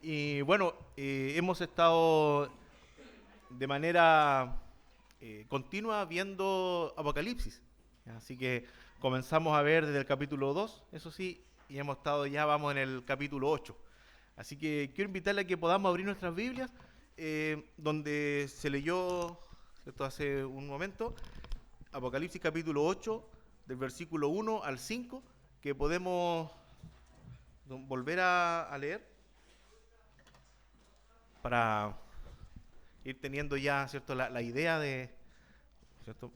Y bueno, hemos estado de manera continua viendo Apocalipsis. Así que comenzamos a ver desde el capítulo 2, eso sí, y hemos estado ya, vamos en el capítulo 8. Así que quiero invitarle a que podamos abrir nuestras Biblias, donde se leyó, ¿cierto?, hace un momento, Apocalipsis capítulo 8, del versículo 1 al 5, que podemos volver a leer para ir teniendo ya, ¿cierto?, la idea de, ¿cierto?,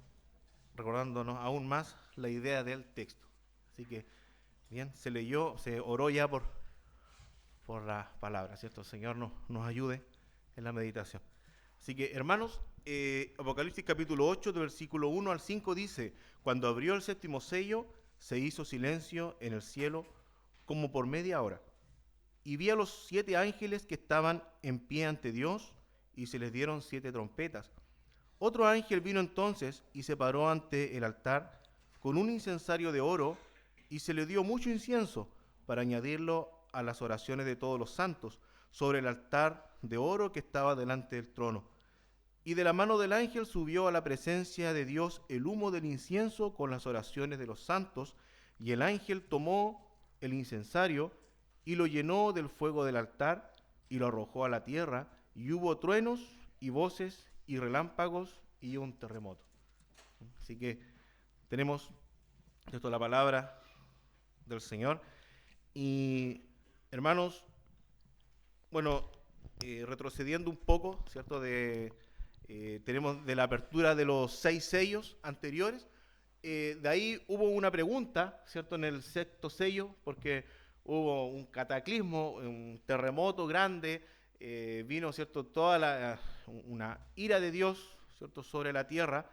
recordándonos aún más la idea del texto. Así que, bien, se leyó, se oró ya por las palabras, ¿cierto? El Señor nos ayude en la meditación. Así que, hermanos, Apocalipsis capítulo 8, del versículo 1 al 5 dice: Cuando abrió el séptimo sello, se hizo silencio en el cielo como por media hora. Y vi a los 7 ángeles que estaban en pie ante Dios, y se les dieron 7 trompetas. Otro ángel vino entonces y se paró ante el altar con un incensario de oro, y se le dio mucho incienso para añadirlo a las oraciones de todos los santos sobre el altar de oro que estaba delante del trono. Y de la mano del ángel subió a la presencia de Dios el humo del incienso con las oraciones de los santos, y el ángel tomó el incensario y lo llenó del fuego del altar y lo arrojó a la tierra, y hubo truenos y voces y relámpagos y un terremoto. Así que tenemos esto, la palabra del Señor. Y hermanos, bueno, retrocediendo un poco, ¿cierto? Tenemos de la apertura de los 6 sellos anteriores. De ahí hubo una pregunta, ¿cierto?, en el sexto sello, porque hubo un cataclismo, un terremoto grande, vino, ¿cierto?, una ira de Dios, ¿cierto?, sobre la tierra,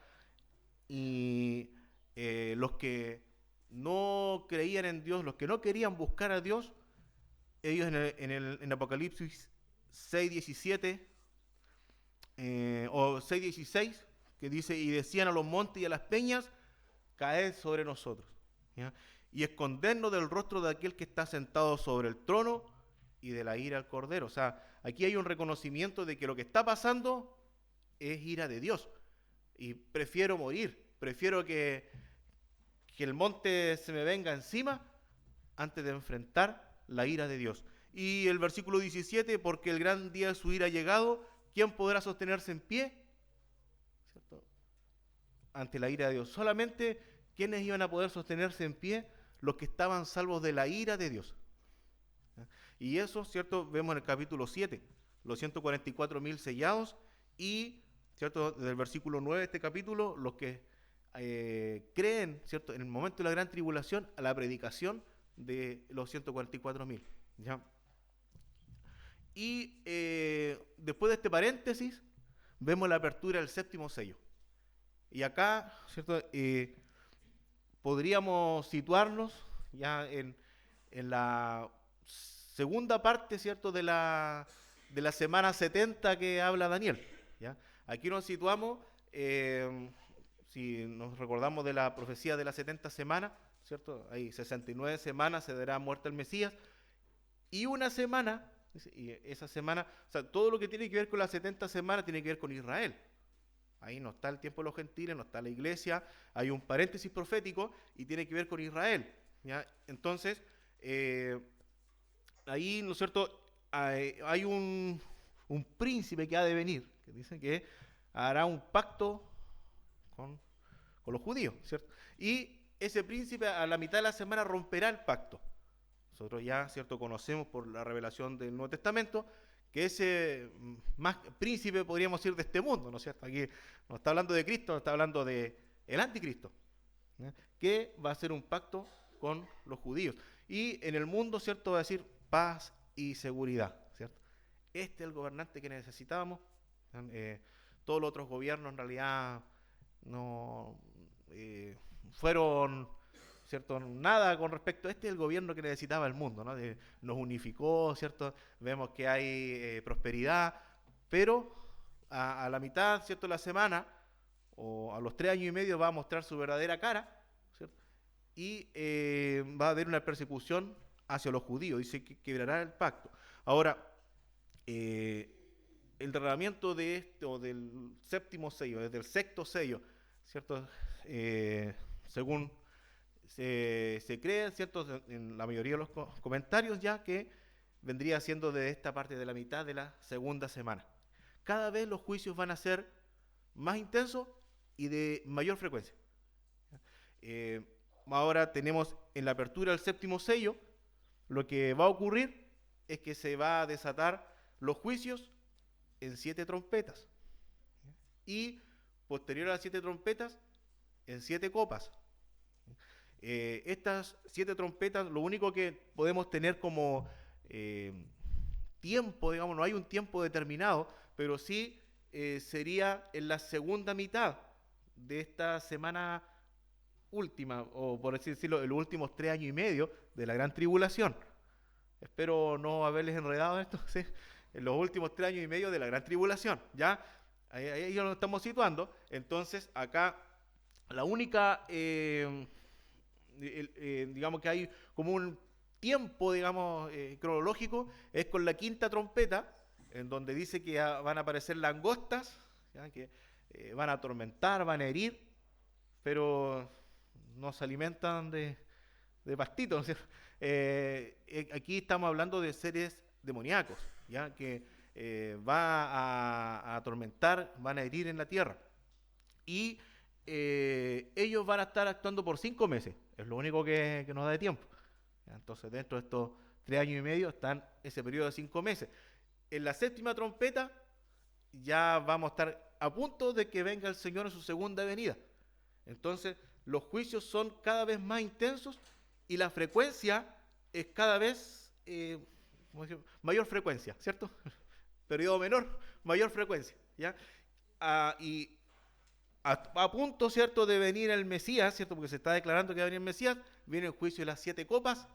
y los que no creían en Dios, los que no querían buscar a Dios, ellos en Apocalipsis 6:17 o 6:16, que dice: y decían a los montes y a las peñas, caed sobre nosotros, ¿ya?, y escondernos del rostro de aquel que está sentado sobre el trono y de la ira al cordero. O sea, aquí hay un reconocimiento de que lo que está pasando es ira de Dios, y prefiero morir, prefiero que el monte se me venga encima antes de enfrentar la ira de Dios. Y el versículo 17: porque el gran día de su ira ha llegado, ¿quién podrá sostenerse en pie? ¿Cierto? Ante la ira de Dios. Solamente quienes iban a poder sostenerse en pie, los que estaban salvos de la ira de Dios. Y eso, ¿cierto?, vemos en el capítulo 7, los 144.000 sellados, y, ¿cierto?, desde el versículo 9 de este capítulo, los que creen, ¿cierto?, en el momento de la gran tribulación, a la predicación de los 144.000. ¿Ya? Y después de este paréntesis, vemos la apertura del séptimo sello. Y acá, ¿cierto?, podríamos situarnos ya en la segunda parte, ¿cierto?, de la semana 70 que habla Daniel. ¿Ya? Aquí nos situamos, si nos recordamos de la profecía de las 70 semanas, ¿cierto? Hay 69 semanas, se dará muerte el Mesías, y una semana, y esa semana, o sea, todo lo que tiene que ver con las 70 semanas tiene que ver con Israel. Ahí no está el tiempo de los gentiles, no está la iglesia, hay un paréntesis profético y tiene que ver con Israel. ¿Ya? Entonces, ahí, ¿no es cierto?, hay un príncipe que ha de venir, que dice que hará un pacto con, con los judíos, ¿cierto? Y ese príncipe a la mitad de la semana romperá el pacto. Nosotros ya, ¿cierto?, conocemos por la revelación del Nuevo Testamento que ese más príncipe, podríamos decir, de este mundo, ¿no es cierto? Aquí no está hablando de Cristo, no está hablando de el anticristo, ¿eh?, que va a hacer un pacto con los judíos. Y en el mundo, ¿cierto?, va a decir paz y seguridad, ¿cierto? Este es el gobernante que necesitábamos. Todos los otros gobiernos en realidad no fueron, ¿cierto?, nada con respecto a este, el gobierno que necesitaba el mundo, ¿no? Nos unificó, ¿cierto? Vemos que hay prosperidad, pero a la mitad, ¿cierto?, de la semana, o a los 3 años y medio, va a mostrar su verdadera cara, ¿cierto? Y va a haber una persecución hacia los judíos, dice que quebrará el pacto. Ahora, eh, el derramamiento de este, o del séptimo sello, desde el sexto sello, ¿cierto? Según se cree, ¿cierto? En la mayoría de los comentarios ya que vendría siendo de esta parte de la mitad de la segunda semana. Cada vez los juicios van a ser más intensos y de mayor frecuencia. Eh, Ahora tenemos en la apertura del séptimo sello, lo que va a ocurrir es que se va a desatar los juicios en 7 trompetas y posterior a las 7 trompetas en 7 copas. Estas 7 trompetas, lo único que podemos tener como eh, tiempo, digamos, no hay un tiempo determinado, pero sí sería en la segunda mitad de esta semana última, o por así decirlo, en los últimos 3 años y medio de la gran tribulación. Espero no haberles enredado esto, ¿sí? En los últimos 3 años y medio de la gran tribulación, ¿ya? Ahí ya lo estamos situando. Entonces, acá la única, digamos que hay como un tiempo, digamos, cronológico, es con la quinta trompeta, en donde dice que van a aparecer langostas, ¿ya? Que van a atormentar, van a herir, pero no se alimentan de pastitos, ¿no es cierto? Aquí estamos hablando de seres demoníacos, ¿ya? Que va a atormentar, van a herir en la tierra. Y ellos van a estar actuando por 5 meses, es lo único que nos da de tiempo. ¿Ya? Entonces, dentro de estos 3 años y medio están ese periodo de 5 meses. En la séptima trompeta ya vamos a estar a punto de que venga el Señor en su segunda venida. Entonces, los juicios son cada vez más intensos y la frecuencia es cada vez mayor frecuencia, ¿cierto? Periodo menor, mayor frecuencia, ¿ya? Y a punto, ¿cierto?, de venir el Mesías, ¿cierto?, porque se está declarando que va a venir el Mesías, viene el juicio de las 7 copas,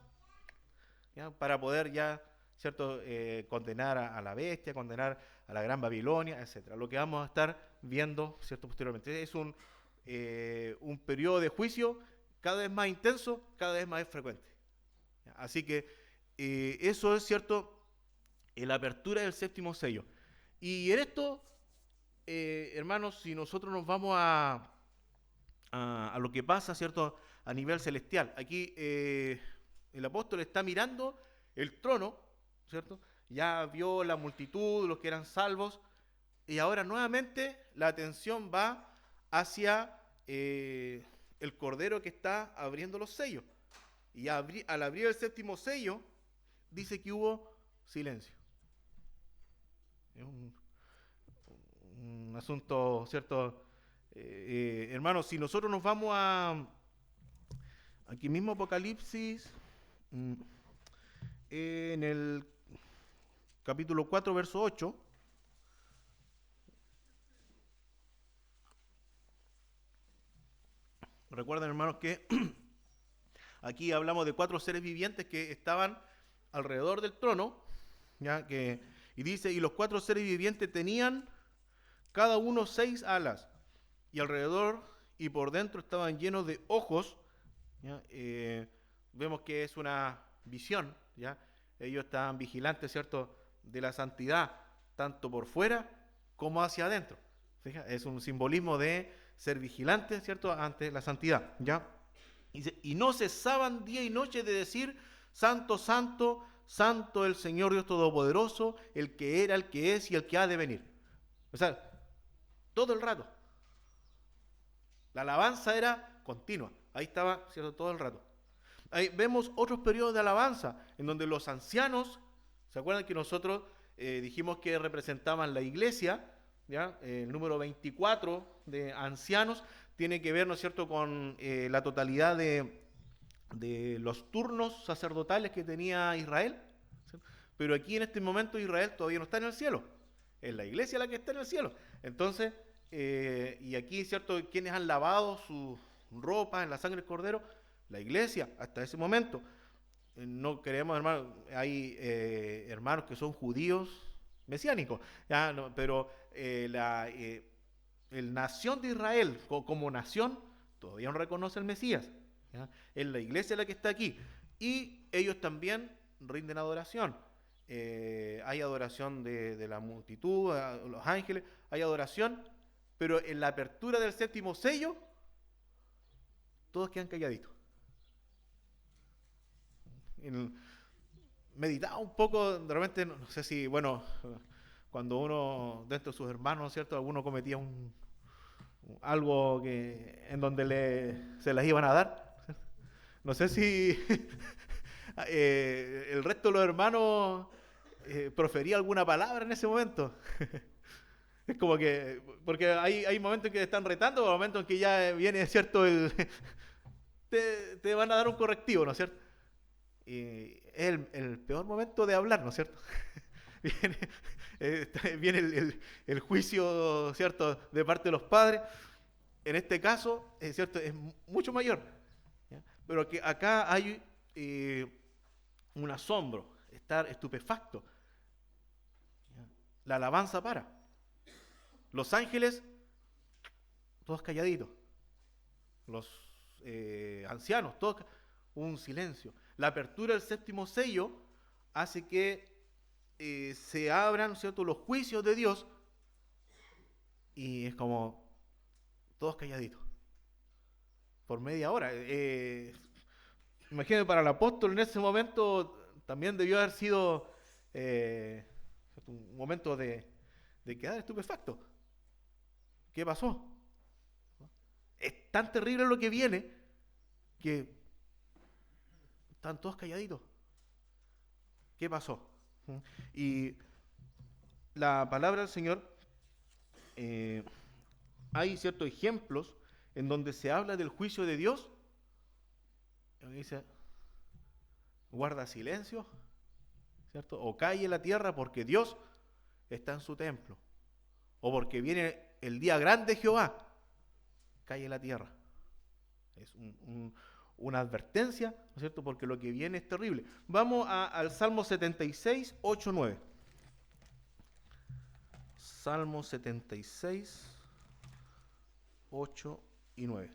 ¿ya? Para poder ya, ¿cierto?, condenar a la bestia, condenar a la gran Babilonia, etcétera. Lo que vamos a estar viendo, ¿cierto?, posteriormente. Es un periodo de juicio cada vez más intenso, cada vez más frecuente. Así que eso es, cierto, la apertura del séptimo sello. Y en esto, hermanos, si nosotros nos vamos a lo que pasa, ¿cierto?, a nivel celestial. Aquí el apóstol está mirando el trono, ¿cierto? Ya vio la multitud, los que eran salvos, y ahora nuevamente la atención va hacia el cordero que está abriendo los sellos. Y al abrir el séptimo sello, dice que hubo silencio. Es un asunto, ¿cierto? Hermanos, si nosotros nos vamos aquí mismo Apocalipsis, en el capítulo 4, verso 8, recuerden, hermanos, que aquí hablamos de 4 seres vivientes que estaban alrededor del trono, ¿ya? Y dice, y los 4 seres vivientes tenían cada uno 6 alas, y alrededor y por dentro estaban llenos de ojos, ¿ya? Vemos que es una visión, ¿ya? Ellos estaban vigilantes, ¿cierto?, de la santidad, tanto por fuera como hacia adentro. ¿Fija? Es un simbolismo de ser vigilantes, ¿cierto?, ante la santidad, ¿ya? Y no cesaban día y noche de decir, santo, santo, santo el Señor Dios Todopoderoso, el que era, el que es y el que ha de venir. O sea, todo el rato. La alabanza era continua. Ahí estaba, ¿cierto?, todo el rato. Ahí vemos otros periodos de alabanza, en donde los ancianos, ¿se acuerdan que nosotros dijimos que representaban la iglesia? ¿Ya? El número 24 de ancianos tiene que ver, ¿no es cierto?, con la totalidad de los turnos sacerdotales que tenía Israel. ¿Sí? Pero aquí en este momento Israel todavía no está en el cielo. Es la iglesia la que está en el cielo. Entonces, y aquí, ¿cierto?, quienes han lavado su ropa en la sangre del cordero, la iglesia, hasta ese momento. No queremos, hermanos, hay hermanos que son judíos mesiánicos, ¿ya? No, pero la nación de Israel como nación todavía no reconoce al Mesías, ¿ya? Es la iglesia la que está aquí y ellos también rinden adoración. hay adoración de la multitud, los ángeles, hay adoración, pero en la apertura del séptimo sello, todos quedan calladitos. Meditaba un poco, de repente, no sé si, bueno, cuando uno, dentro de sus hermanos, ¿cierto? Alguno cometía algo en donde se las iban a dar. No sé si el resto de los hermanos profería alguna palabra en ese momento. Es como que, porque hay momentos en que te están retando, o momentos en que ya viene, ¿cierto? Te van a dar un correctivo, ¿no es cierto? Y es el peor momento de hablar, ¿no es cierto? Viene, viene el juicio, ¿cierto?, de parte de los padres. En este caso, es cierto, es mucho mayor. ¿Ya? Pero que acá hay un asombro, estar estupefacto. ¿Ya? La alabanza para. Los ángeles, todos calladitos. Los ancianos, todos, un silencio. La apertura del séptimo sello hace que se abran, ¿cierto?, los juicios de Dios, y es como todos calladitos por media hora. Imagínate, para el apóstol en ese momento también debió haber sido un momento de quedar estupefacto. ¿Qué pasó? Es tan terrible lo que viene que están todos calladitos. ¿Qué pasó? Y la palabra del Señor, hay ciertos ejemplos en donde se habla del juicio de Dios. Y dice, guarda silencio, ¿cierto? O calle la tierra porque Dios está en su templo. O porque viene el día grande de Jehová, calle la tierra. Es una advertencia, ¿no es cierto? Porque lo que viene es terrible. Vamos al Salmo 76, 8, 9. Salmo 76, 8 y 9.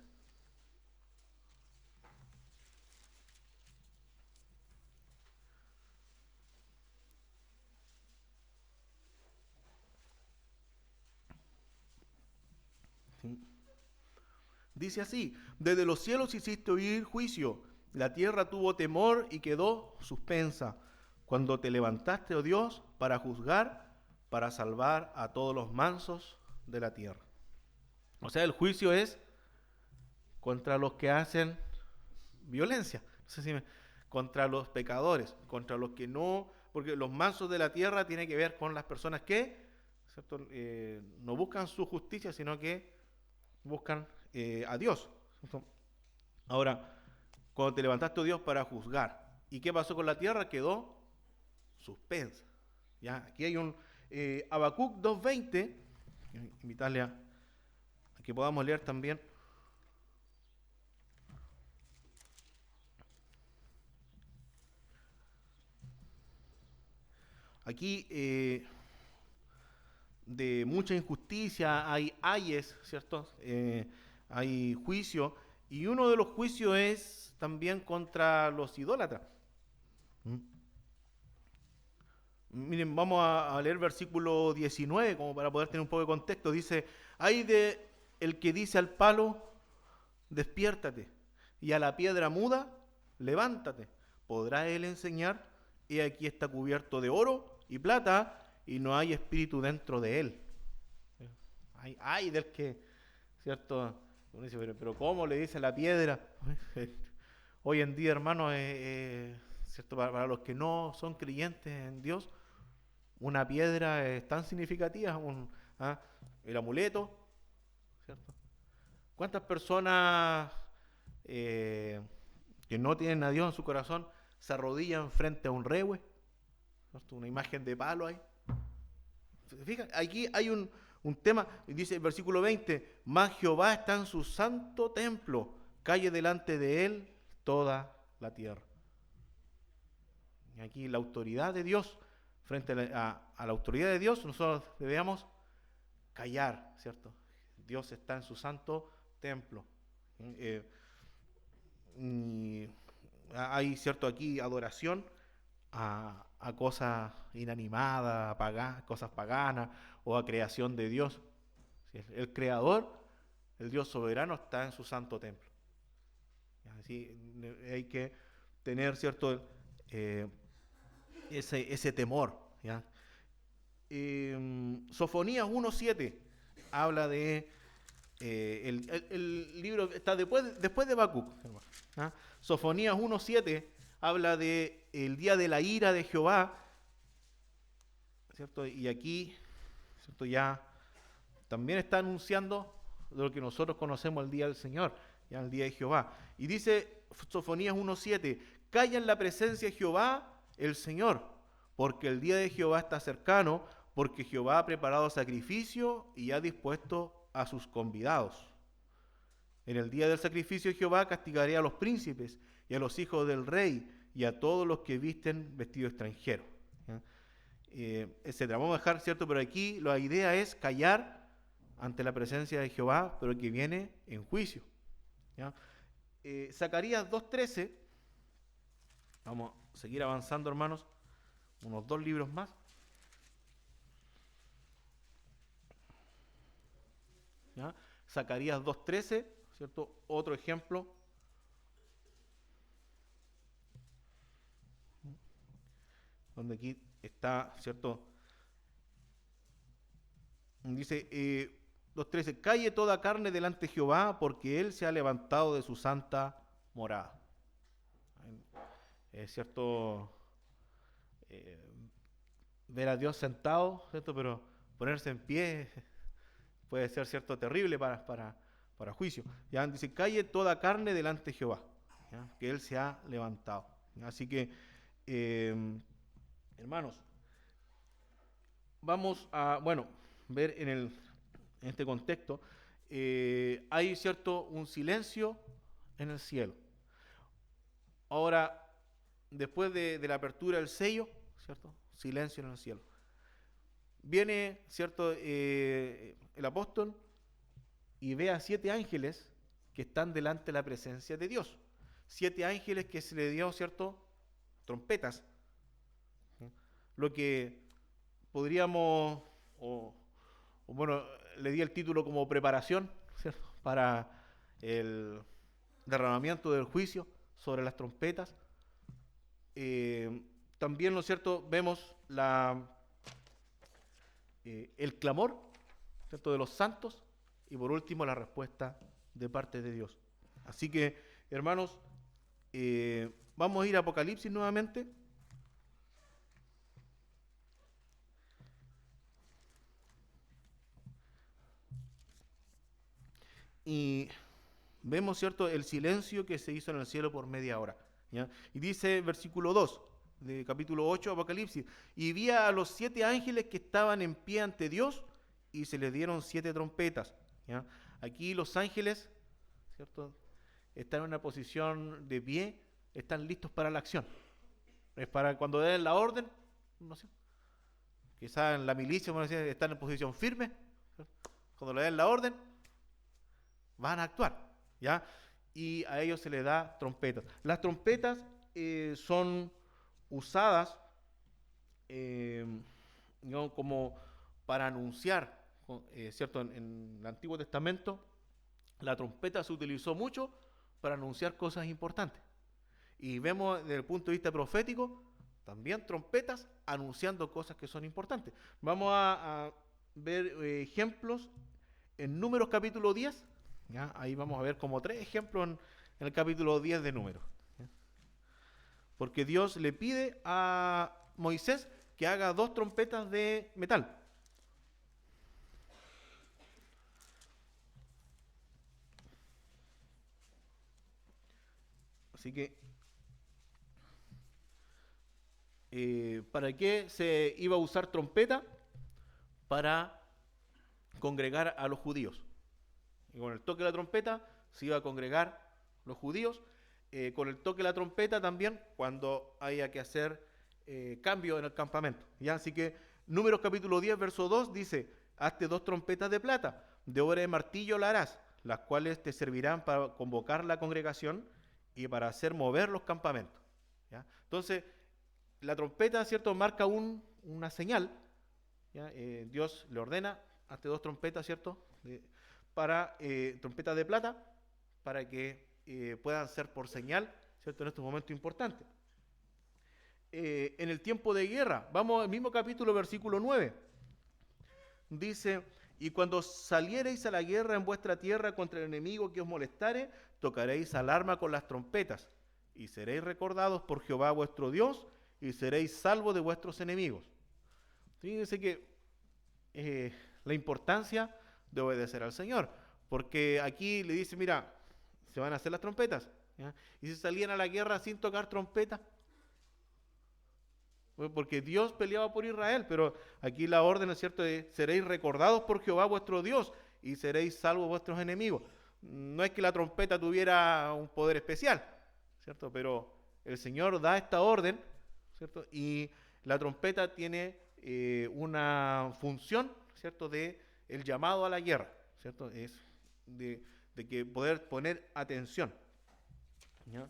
¿Sí? Dice así: desde los cielos hiciste oír juicio, la tierra tuvo temor y quedó suspensa, cuando te levantaste, oh Dios, para juzgar, para salvar a todos los mansos de la tierra. O sea, el juicio es contra los que hacen violencia, no sé si contra los pecadores, contra los que no, porque los mansos de la tierra tiene que ver con las personas que, ¿cierto?, no buscan su justicia, sino que buscan a Dios. ¿Cierto? Ahora, cuando te levantaste, oh Dios, para juzgar, ¿y qué pasó con la tierra? Quedó suspensa. ¿Ya? Aquí hay un Habacuc 2:20, invitarle a que podamos leer también. Aquí de mucha injusticia hay ayes, ¿cierto? Hay juicio, y uno de los juicios es también contra los idólatras. ¿Mm? Miren, vamos a leer versículo 19, como para poder tener un poco de contexto. Dice, hay de el que dice al palo, despiértate, y a la piedra muda, levántate. ¿Podrá él enseñar? He aquí está cubierto de oro y plata, y no hay espíritu dentro de él. Hay del que, ¿cierto? Uno dice, pero ¿cómo le dice a la piedra? Hoy en día, hermano, ¿cierto? Para los que no son creyentes en Dios, una piedra es tan significativa, el amuleto, ¿cierto? ¿Cuántas personas que no tienen a Dios en su corazón se arrodillan frente a un rehue, ¿cierto?, una imagen de palo ahí? Fíjate, aquí hay un tema, dice el versículo 20, mas Jehová está en su santo templo, calle delante de él toda la tierra. Y aquí la autoridad de Dios, frente a la autoridad de Dios, nosotros debemos callar, ¿cierto? Dios está en su santo templo. Y hay, ¿cierto?, aquí adoración a cosas inanimadas, cosas paganas o a creación de Dios. ¿Sí? El creador, el Dios soberano, está en su santo templo. Así hay que tener, ¿cierto? Ese temor. ¿Ya? Sofonías 1:7 habla de el libro está después de Habacuc. ¿Ah? Sofonías 1:7 habla de el día de la ira de Jehová, ¿cierto? Y aquí, ¿cierto? Ya también está anunciando lo que nosotros conocemos el día del Señor, ya el día de Jehová. Y dice Sofonías 1:7, calla en la presencia de Jehová el Señor, porque el día de Jehová está cercano, porque Jehová ha preparado sacrificio y ha dispuesto a sus convidados. En el día del sacrificio de Jehová castigaré a los príncipes y a los hijos del rey y a todos los que visten vestido extranjero. Etcétera. Vamos a dejar, ¿cierto? Pero aquí la idea es callar ante la presencia de Jehová, pero que viene en juicio. ¿Ya? Zacarías 2:13. Vamos a seguir avanzando, hermanos. Unos 2 libros más. ¿Ya? Zacarías 2:13, ¿cierto? Otro ejemplo. Donde aquí está, ¿cierto? Dice 2:13, calle toda carne delante de Jehová, porque Él se ha levantado de su santa morada. Es cierto, ver a Dios sentado, ¿cierto? Pero ponerse en pie puede ser, ¿cierto?, terrible para juicio. Ya dice, calle toda carne delante de Jehová, ¿ya? Que Él se ha levantado. ¿Ya? Así que, hermanos, vamos a, bueno, ver en este contexto, hay, ¿cierto?, un silencio en el cielo. Ahora, después de la apertura del sello, ¿cierto?, silencio en el cielo. Viene, ¿cierto?, el apóstol y ve a 7 ángeles que están delante de la presencia de Dios. 7 ángeles que se le dio, ¿cierto?, trompetas. Lo que podríamos, bueno, le di el título como preparación, ¿cierto?, para el derramamiento del juicio sobre las trompetas. También, ¿no es cierto?, vemos el clamor, ¿cierto?, de los santos, y por último la respuesta de parte de Dios. Así que, hermanos, vamos a ir a Apocalipsis nuevamente. Y vemos, ¿cierto?, el silencio que se hizo en el cielo por media hora. ¿Ya? Y dice versículo 2 de capítulo 8 de Apocalipsis, y vi a los 7 ángeles que estaban en pie ante Dios y se les dieron 7 trompetas. ¿Ya? Aquí los ángeles, ¿cierto?, están en una posición de pie, están listos para la acción. Es para cuando den la orden, no sé, quizás en la milicia, bueno, están en posición firme, ¿cierto? Cuando le den la orden, van a actuar, ¿ya? Y a ellos se les da trompetas. Las trompetas son usadas ¿no?, como para anunciar, ¿cierto? En el Antiguo Testamento la trompeta se utilizó mucho para anunciar cosas importantes. Y vemos desde el punto de vista profético también trompetas anunciando cosas que son importantes. Vamos a ver ejemplos en Números capítulo 10. ¿Ya? Ahí vamos a ver como 3 ejemplos en el capítulo 10 de Números. ¿Ya? Porque Dios le pide a Moisés que haga 2 trompetas de metal. Así que, ¿para qué se iba a usar trompeta? Para congregar a los judíos. Y con el toque de la trompeta se iba a congregar los judíos. Con el toque de la trompeta también cuando haya que hacer cambio en el campamento. ¿Ya? Así que Números capítulo 10, verso 2 dice, hazte 2 trompetas de plata, de obra de martillo la harás, las cuales te servirán para convocar la congregación y para hacer mover los campamentos. ¿Ya? Entonces, la trompeta, ¿cierto?, marca una señal, ¿ya? Dios le ordena ante dos trompetas, ¿cierto?, para trompetas de plata, para que puedan ser por señal, ¿cierto?, en estos momentos importantes. En el tiempo de guerra, vamos al mismo capítulo, versículo 9, dice: y cuando saliereis a la guerra en vuestra tierra contra el enemigo que os molestare, tocaréis alarma con las trompetas, y seréis recordados por Jehová vuestro Dios, y seréis salvos de vuestros enemigos. Fíjense que la importancia de obedecer al Señor, porque aquí le dice, mira, se van a hacer las trompetas, ¿ya? Y si salían a la guerra sin tocar trompeta, porque Dios peleaba por Israel, pero aquí la orden es cierto de seréis recordados por Jehová vuestro Dios y seréis salvos vuestros enemigos. No es que la trompeta tuviera un poder especial, ¿cierto? Pero el Señor da esta orden, ¿cierto? Y la trompeta tiene una función, ¿cierto?, de el llamado a la guerra, ¿cierto? Es de que poder poner atención, ¿ya?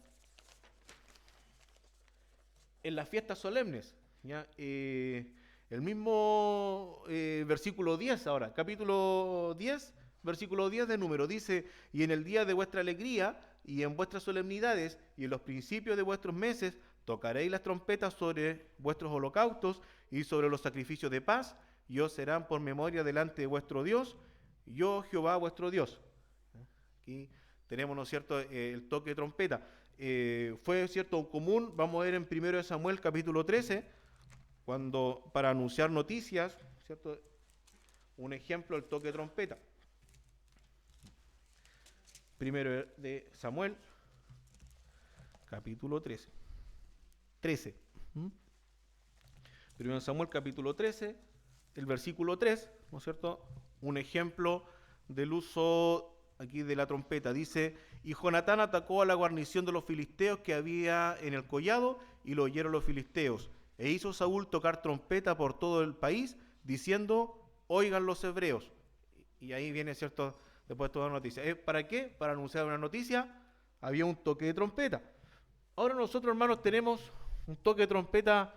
En las fiestas solemnes, ¿ya? El mismo versículo 10 ahora, capítulo 10, versículo 10 de Número, dice: y en el día de vuestra alegría y en vuestras solemnidades y en los principios de vuestros meses tocaréis las trompetas sobre vuestros holocaustos y sobre los sacrificios de paz, y os serán por memoria delante de vuestro Dios, yo Jehová vuestro Dios. Aquí tenemos, ¿no es cierto?, el toque de trompeta. Fue, cierto, común, vamos a ver en 1 Samuel capítulo 13, cuando para anunciar noticias, ¿cierto?, un ejemplo, el toque de trompeta. 1 de Samuel capítulo 13. 1 Samuel capítulo 13, el versículo 3, ¿no es cierto?, un ejemplo del uso aquí de la trompeta. Dice: y Jonatán atacó a la guarnición de los filisteos que había en el collado, y lo oyeron los filisteos. E hizo Saúl tocar trompeta por todo el país, diciendo: oigan los hebreos. Y ahí viene, ¿cierto?, después toda la noticia. ¿Para qué? Para anunciar una noticia. Había un toque de trompeta. Ahora nosotros, hermanos, tenemos un toque de trompeta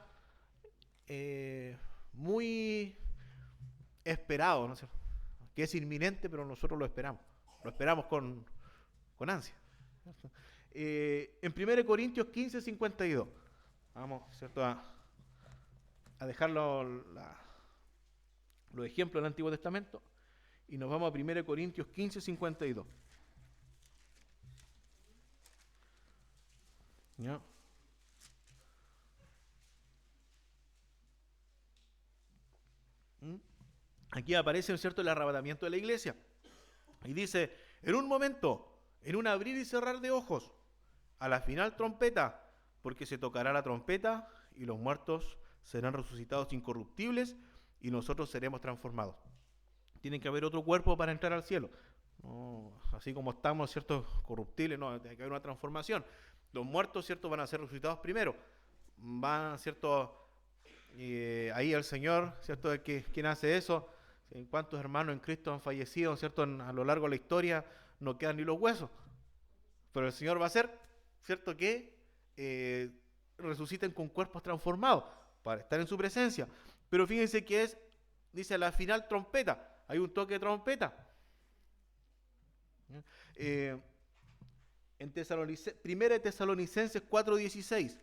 muy esperado, ¿no es cierto?, que es inminente, pero nosotros lo esperamos con ansia. En 1 Corintios 15, 52, vamos, ¿cierto?, a dejar los ejemplos del Antiguo Testamento, y nos vamos a 1 Corintios 15, 52. ¿Ya? Aquí aparece, ¿cierto?, el arrebatamiento de la iglesia. Y dice: en un momento, en un abrir y cerrar de ojos, a la final trompeta, porque se tocará la trompeta y los muertos serán resucitados incorruptibles y nosotros seremos transformados. Tiene que haber otro cuerpo para entrar al cielo. No, así como estamos, ¿cierto?, corruptibles, no, tiene que haber una transformación. Los muertos, ¿cierto?, van a ser resucitados primero. Van, ¿cierto?, ahí el Señor, ¿cierto?, es quien hace eso. En cuántos hermanos en Cristo han fallecido, ¿cierto?, a lo largo de la historia no quedan ni los huesos. Pero el Señor va a hacer, ¿cierto?, que resuciten con cuerpos transformados para estar en su presencia. Pero fíjense que dice la final trompeta, hay un toque de trompeta. En Primera de Tesalonicenses 4:16.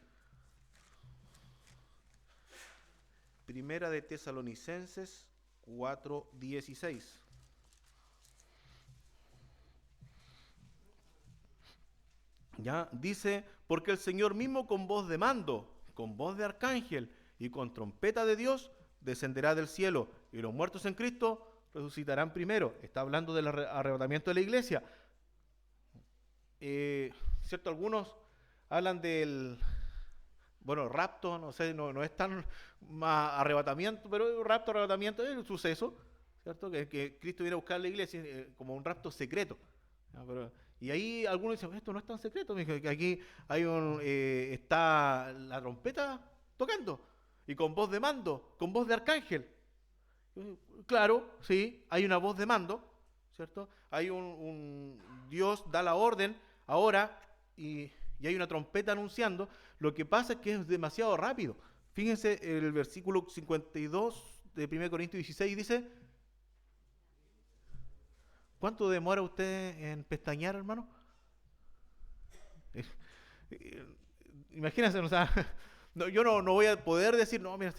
Primera de Tesalonicenses 4:16. Ya dice: porque el Señor mismo con voz de mando, con voz de arcángel y con trompeta de Dios descenderá del cielo, y los muertos en Cristo resucitarán primero. Está hablando del arrebatamiento de la iglesia. ¿Cierto? Algunos hablan del rapto, no sé, no es tan más arrebatamiento, pero rapto, arrebatamiento es un suceso, ¿cierto? Que Cristo viene a buscar a la iglesia como un rapto secreto. Y ahí algunos dicen: esto no es tan secreto, que aquí hay está la trompeta tocando, y con voz de mando, con voz de arcángel. Claro, sí, hay una voz de mando, ¿cierto? Hay Dios da la orden ahora, y hay una trompeta anunciando. Lo que pasa es que es demasiado rápido. Fíjense, el versículo 52 de 1 Corintios 16 dice, ¿cuánto demora usted en pestañear, hermano? Eh, Imagínense, o sea, no, yo no voy a poder decir, no, mira,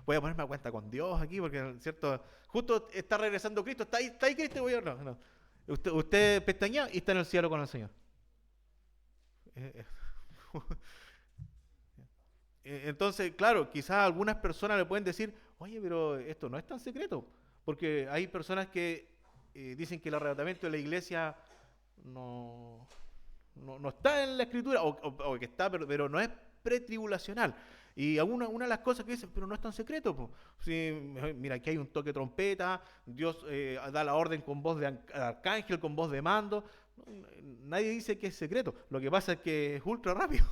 voy a ponerme a cuenta con Dios aquí, porque, ¿cierto? Justo está regresando Cristo, está ahí Cristo, no. Usted pestañea y está en el cielo con el Señor. Eh, Entonces, claro, quizás algunas personas le pueden decir, oye, pero esto no es tan secreto, porque hay personas que dicen que el arrebatamiento de la iglesia no, no está en la escritura, o que está, pero no es pretribulacional. Y una de las cosas que dicen, pero no es tan secreto. Po. Sí, mira, aquí hay un toque de trompeta, Dios da la orden con voz de arcángel, con voz de mando. Nadie dice que es secreto. Lo que pasa es que es ultra rápido.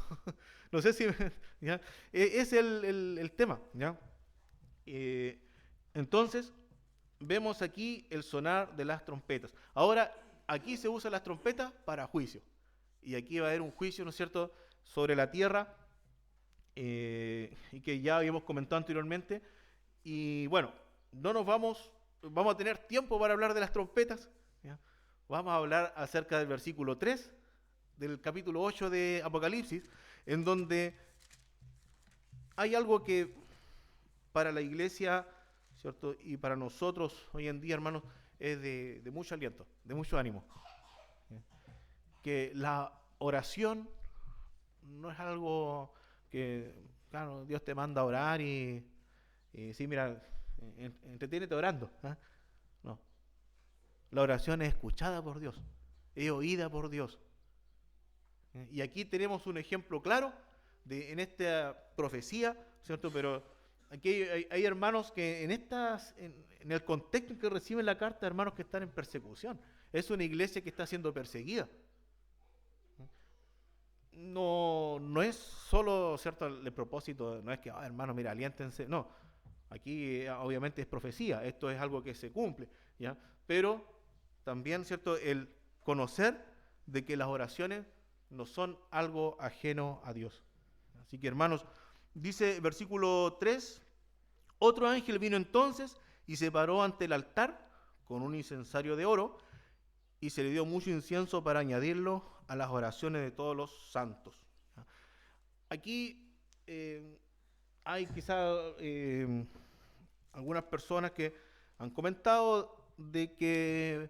No sé si... ¿ya? Es el tema. ¿Ya? Eh, entonces, vemos aquí el sonar de las trompetas. Ahora, aquí se usan las trompetas para juicio. Y aquí va a haber un juicio, ¿no es cierto?, sobre la tierra, y que ya habíamos comentado anteriormente. Y bueno, no nos vamos a tener tiempo para hablar de las trompetas. ¿Ya? Vamos a hablar acerca del versículo 3 del capítulo 8 de Apocalipsis, en donde hay algo que para la iglesia, ¿cierto? Y para nosotros hoy en día, hermanos, es de mucho aliento, de mucho ánimo. ¿Ya? Que la oración no es algo que, claro, Dios te manda a orar y sí, mira, entretiénete orando. ¿Eh? No, la oración es escuchada por Dios, es oída por Dios. Y aquí tenemos un ejemplo claro en esta profecía, ¿cierto? Pero aquí hay hermanos que en el contexto en que reciben la carta, hermanos que están en persecución. Es una iglesia que está siendo perseguida. No es solo, ¿cierto?, el propósito, no es que, hermano, mira, aliéntense. No, aquí obviamente es profecía, esto es algo que se cumple, ¿ya? Pero también, ¿cierto?, el conocer de que las oraciones no son algo ajeno a Dios. Así que, hermanos, dice versículo 3, otro ángel vino entonces y se paró ante el altar con un incensario de oro y se le dio mucho incienso para añadirlo a las oraciones de todos los santos. Aquí hay quizá algunas personas que han comentado de que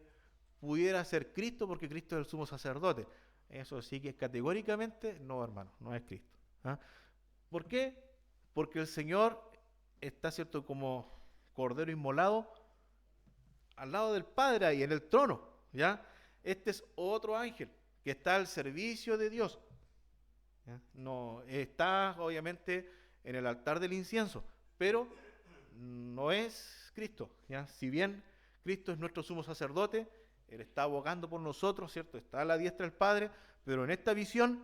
pudiera ser Cristo porque Cristo es el sumo sacerdote. Eso sí que es categóricamente no, hermano, no es Cristo. ¿Ah? ¿Por qué? Porque el Señor está, cierto, como cordero inmolado al lado del Padre ahí en el trono, ¿ya? Este es otro ángel que está al servicio de Dios. ¿Ya? No está obviamente en el altar del incienso, pero no es Cristo, ¿ya? Si bien Cristo es nuestro sumo sacerdote, Él está abogando por nosotros, ¿cierto? Está a la diestra del Padre, pero en esta visión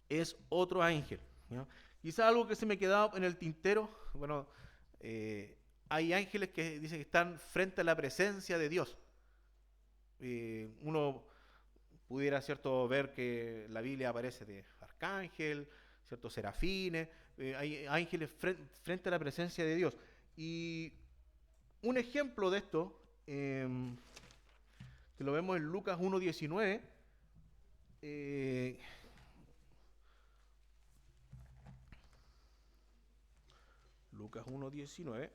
es otro ángel, ¿ya? Quizá algo que se me quedaba en el tintero, bueno, hay ángeles que dicen que están frente a la presencia de Dios. Uno pudiera, ¿cierto?, ver que la Biblia aparece de arcángel, ¿cierto?, serafines, hay ángeles frente a la presencia de Dios. Y un ejemplo de esto, que lo vemos en Lucas 1:19, Lucas 1:19,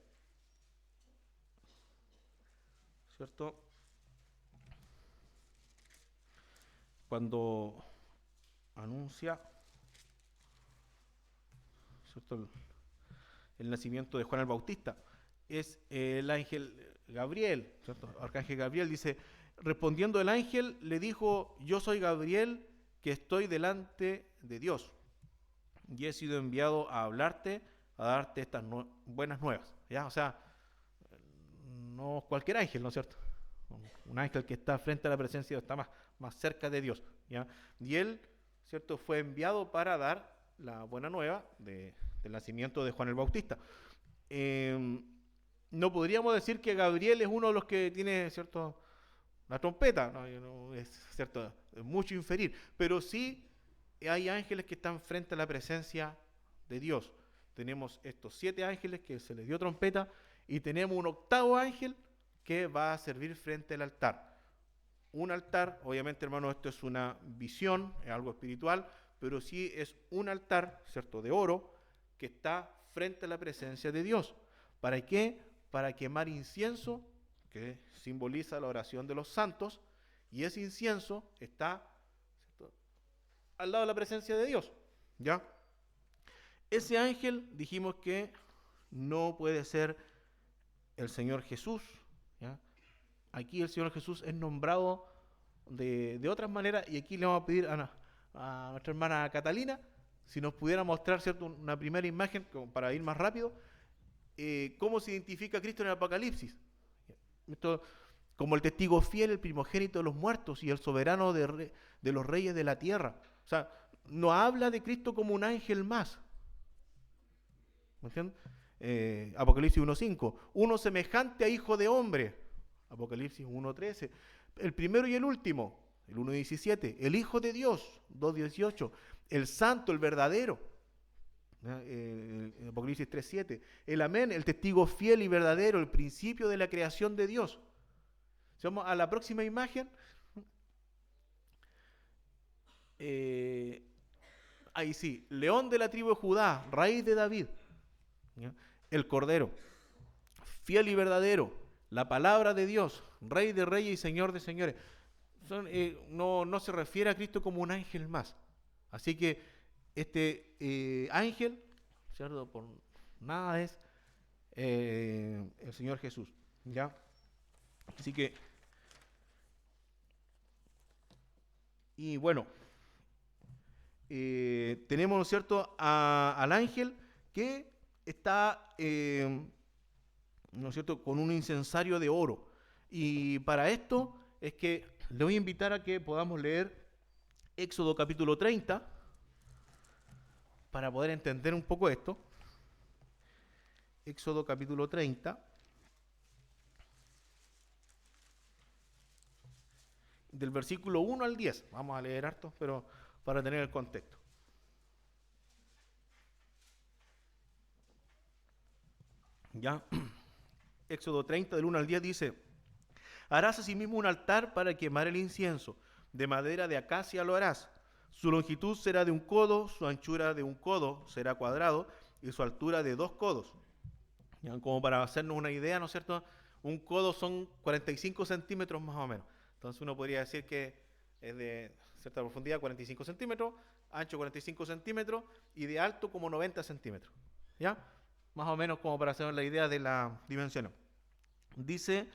¿cierto? Cuando anuncia, ¿cierto?, el nacimiento de Juan el Bautista, es el ángel Gabriel, ¿cierto? Arcángel Gabriel dice, respondiendo el ángel le dijo, yo soy Gabriel que estoy delante de Dios y he sido enviado a hablarte, a darte estas buenas nuevas, ¿ya? O sea, no cualquier ángel, ¿no es cierto? Un ángel que está frente a la presencia de Dios, está más cerca de Dios, ¿ya? Y él, ¿cierto?, fue enviado para dar la buena nueva del nacimiento de Juan el Bautista. No podríamos decir que Gabriel es uno de los que tiene, ¿cierto?, la trompeta, no, es cierto, es mucho inferir, pero sí hay ángeles que están frente a la presencia de Dios. tenemos estos 7 ángeles que se les dio trompeta, y tenemos un 8º ángel que va a servir frente al altar. Un altar, obviamente, hermano, esto es una visión, es algo espiritual, pero sí es un altar, ¿cierto?, de oro, que está frente a la presencia de Dios. ¿Para qué? Para quemar incienso, que simboliza la oración de los santos, y ese incienso está, ¿cierto?, al lado de la presencia de Dios, ¿ya? Ese ángel dijimos que no puede ser el Señor Jesús, ¿ya? Aquí el Señor Jesús es nombrado de otras maneras, y aquí le vamos a pedir a nuestra hermana Catalina si nos pudiera mostrar, ¿cierto?, una primera imagen para ir más rápido, cómo se identifica a Cristo en el Apocalipsis. Esto, como el testigo fiel, el primogénito de los muertos y el soberano de los reyes de la tierra. O sea, no habla de Cristo como un ángel más. ¿Me entiendes? Apocalipsis 1.5. Uno semejante a hijo de hombre. Apocalipsis 1.13. El primero y el último. El 1.17. El hijo de Dios. 2.18. El santo, el verdadero. Apocalipsis 3.7. El amén, el testigo fiel y verdadero, el principio de la creación de Dios. Vamos a la próxima imagen. Ahí sí, león de la tribu de Judá, raíz de David, ¿ya? El cordero, fiel y verdadero, la palabra de Dios, rey de reyes y señor de señores. No se refiere a Cristo como un ángel más. Así que este ángel, ¿cierto?, por nada es el Señor Jesús, ¿ya? Así que, y bueno, tenemos, ¿no es cierto?, al ángel que está, ¿no es cierto?, con un incensario de oro. Y para esto es que le voy a invitar a que podamos leer Éxodo capítulo 30 para poder entender un poco esto. Éxodo capítulo 30. Del versículo 1 al 10. Vamos a leer harto, pero para tener el contexto. ¿Ya? Éxodo 30, del 1 al 10 dice: harás asimismo un altar para quemar el incienso, de madera de acacia lo harás. Su longitud será de 1 codo, su anchura de 1 codo será cuadrado, y su altura de 2 codos. ¿Ya? Como para hacernos una idea, ¿no es cierto? 1 codo son 45 centímetros más o menos. Entonces uno podría decir que es de cierta profundidad 45 centímetros, ancho 45 centímetros y de alto como 90 centímetros. ¿Ya? Más o menos como para hacer la idea de la dimensión. Dice,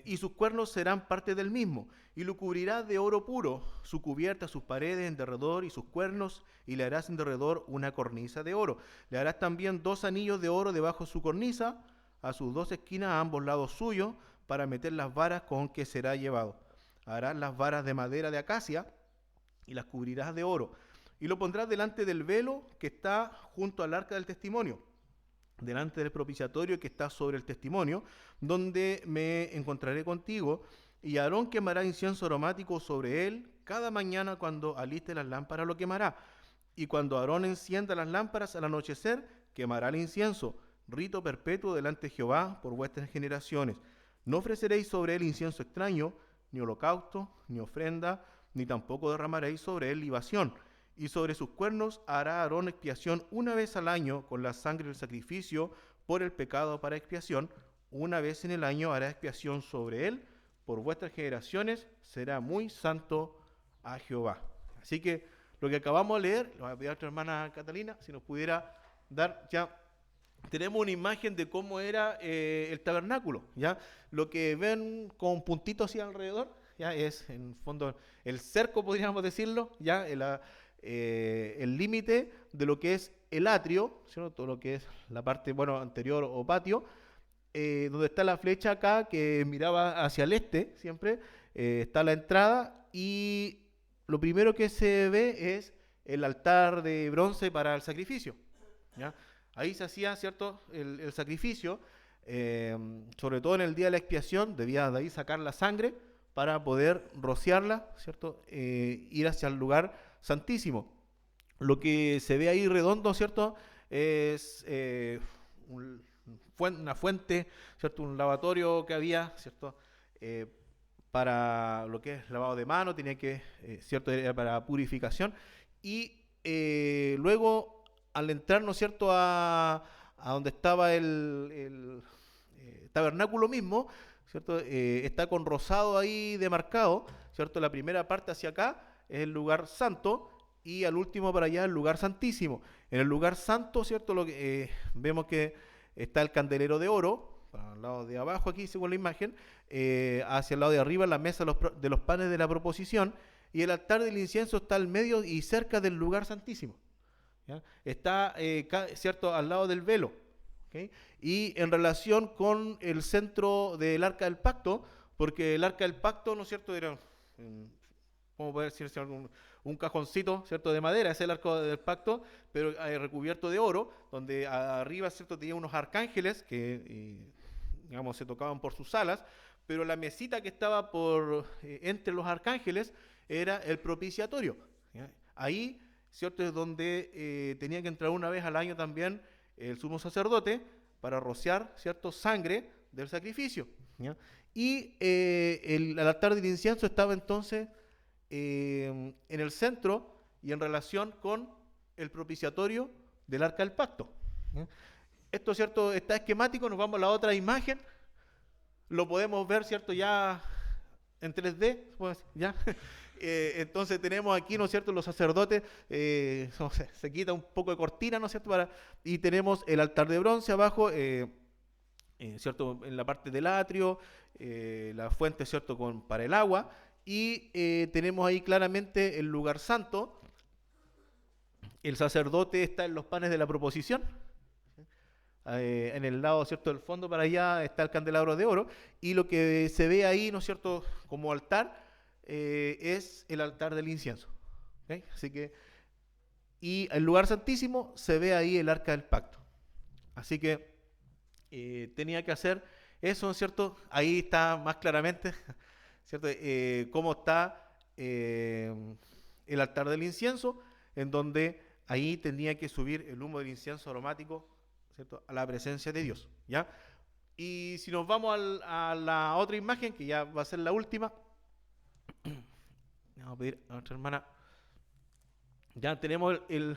y sus cuernos serán parte del mismo, y lo cubrirás de oro puro, su cubierta, sus paredes en derredor y sus cuernos, y le harás en derredor una cornisa de oro. Le harás también 2 anillos de oro debajo de su cornisa, a sus 2 esquinas a ambos lados suyos, para meter las varas con que será llevado. Harás las varas de madera de acacia y las cubrirás de oro. Y lo pondrás delante del velo que está junto al arca del testimonio, delante del propiciatorio que está sobre el testimonio, donde me encontraré contigo. Y Aarón quemará incienso aromático sobre él. Cada mañana cuando aliste las lámparas lo quemará. Y cuando Aarón encienda las lámparas al anochecer, quemará el incienso. Rito perpetuo delante de Jehová por vuestras generaciones. No ofreceréis sobre él incienso extraño, ni holocausto, ni ofrenda, ni tampoco derramaréis sobre él libación. Y sobre sus cuernos hará Aarón expiación 1 vez al año con la sangre del sacrificio por el pecado para expiación. 1 vez en el año hará expiación sobre él por vuestras generaciones. Será muy santo a Jehová. Así que lo que acabamos de leer, lo voy a pedir a nuestra hermana Catalina, si nos pudiera dar ya. Tenemos una imagen de cómo era el tabernáculo, ¿ya? Lo que ven con puntitos hacia alrededor, ¿ya? Es en el fondo el cerco, podríamos decirlo, ¿ya? El límite de lo que es el atrio, ¿cierto? Todo lo que es la parte, bueno, anterior o patio, donde está la flecha acá que miraba hacia el este, siempre, está la entrada, y lo primero que se ve es el altar de bronce para el sacrificio, ¿ya? Ahí se hacía, ¿cierto?, el sacrificio, sobre todo en el día de la expiación, debía de ahí sacar la sangre para poder rociarla, ¿cierto?, ir hacia el lugar santísimo. Lo que se ve ahí redondo, ¿cierto?, es una fuente, ¿cierto? Un lavatorio que había, ¿cierto? Para lo que es lavado de mano, tenía que, ¿cierto? Era para purificación. Y luego, al entrar, ¿no es cierto?, a donde estaba el tabernáculo mismo, ¿cierto? Está con rosado ahí demarcado, ¿cierto? La primera parte hacia acá es el lugar santo y al último para allá el lugar santísimo. En el lugar santo, ¿cierto? Vemos que está el candelero de oro, al lado de abajo aquí según la imagen, hacia el lado de arriba la mesa de los panes de la proposición, y el altar del incienso está al medio y cerca del lugar santísimo. ¿Ya? Está, ¿cierto?, al lado del velo. ¿Okay? Y en relación con el centro del arca del pacto, porque el arca del pacto, ¿no es cierto?, era, ¿cómo puede decirse? Un cajoncito, ¿cierto?, de madera, es el arca del pacto, pero recubierto de oro, donde arriba, ¿cierto?, tenía unos arcángeles que, digamos, se tocaban por sus alas, pero la mesita que estaba entre los arcángeles era el propiciatorio. ¿Ya? Ahí, ¿cierto?, es donde tenía que entrar una vez al año también el sumo sacerdote para rociar, ¿cierto?, sangre del sacrificio. ¿Ya? Y el altar del incienso estaba entonces en el centro y en relación con el propiciatorio del arca del pacto. ¿Ya? Esto, ¿cierto?, está esquemático. Nos vamos a la otra imagen. Lo podemos ver, ¿cierto?, ya en 3D, ¿ya? Entonces tenemos aquí, ¿no es cierto?, los sacerdotes, se quita un poco de cortina, ¿no es cierto?, y tenemos el altar de bronce abajo, ¿cierto?, en la parte del atrio, la fuente, ¿cierto?, para el agua, y tenemos ahí claramente el lugar santo. El sacerdote está en los panes de la proposición. En el lado, ¿cierto?, del fondo para allá está el candelabro de oro, y lo que se ve ahí, ¿no es cierto?, como altar, es el altar del incienso. ¿Okay? Así que, y el lugar santísimo se ve ahí el arca del pacto. Así que tenía que hacer eso, ¿no es cierto? Ahí está más claramente, ¿cierto?, cómo está el altar del incienso, en donde ahí tenía que subir el humo del incienso aromático, ¿cierto?, a la presencia de Dios. ¿Ya? Y si nos vamos a la otra imagen, que ya va a ser la última, vamos a pedir a nuestra hermana. Ya tenemos el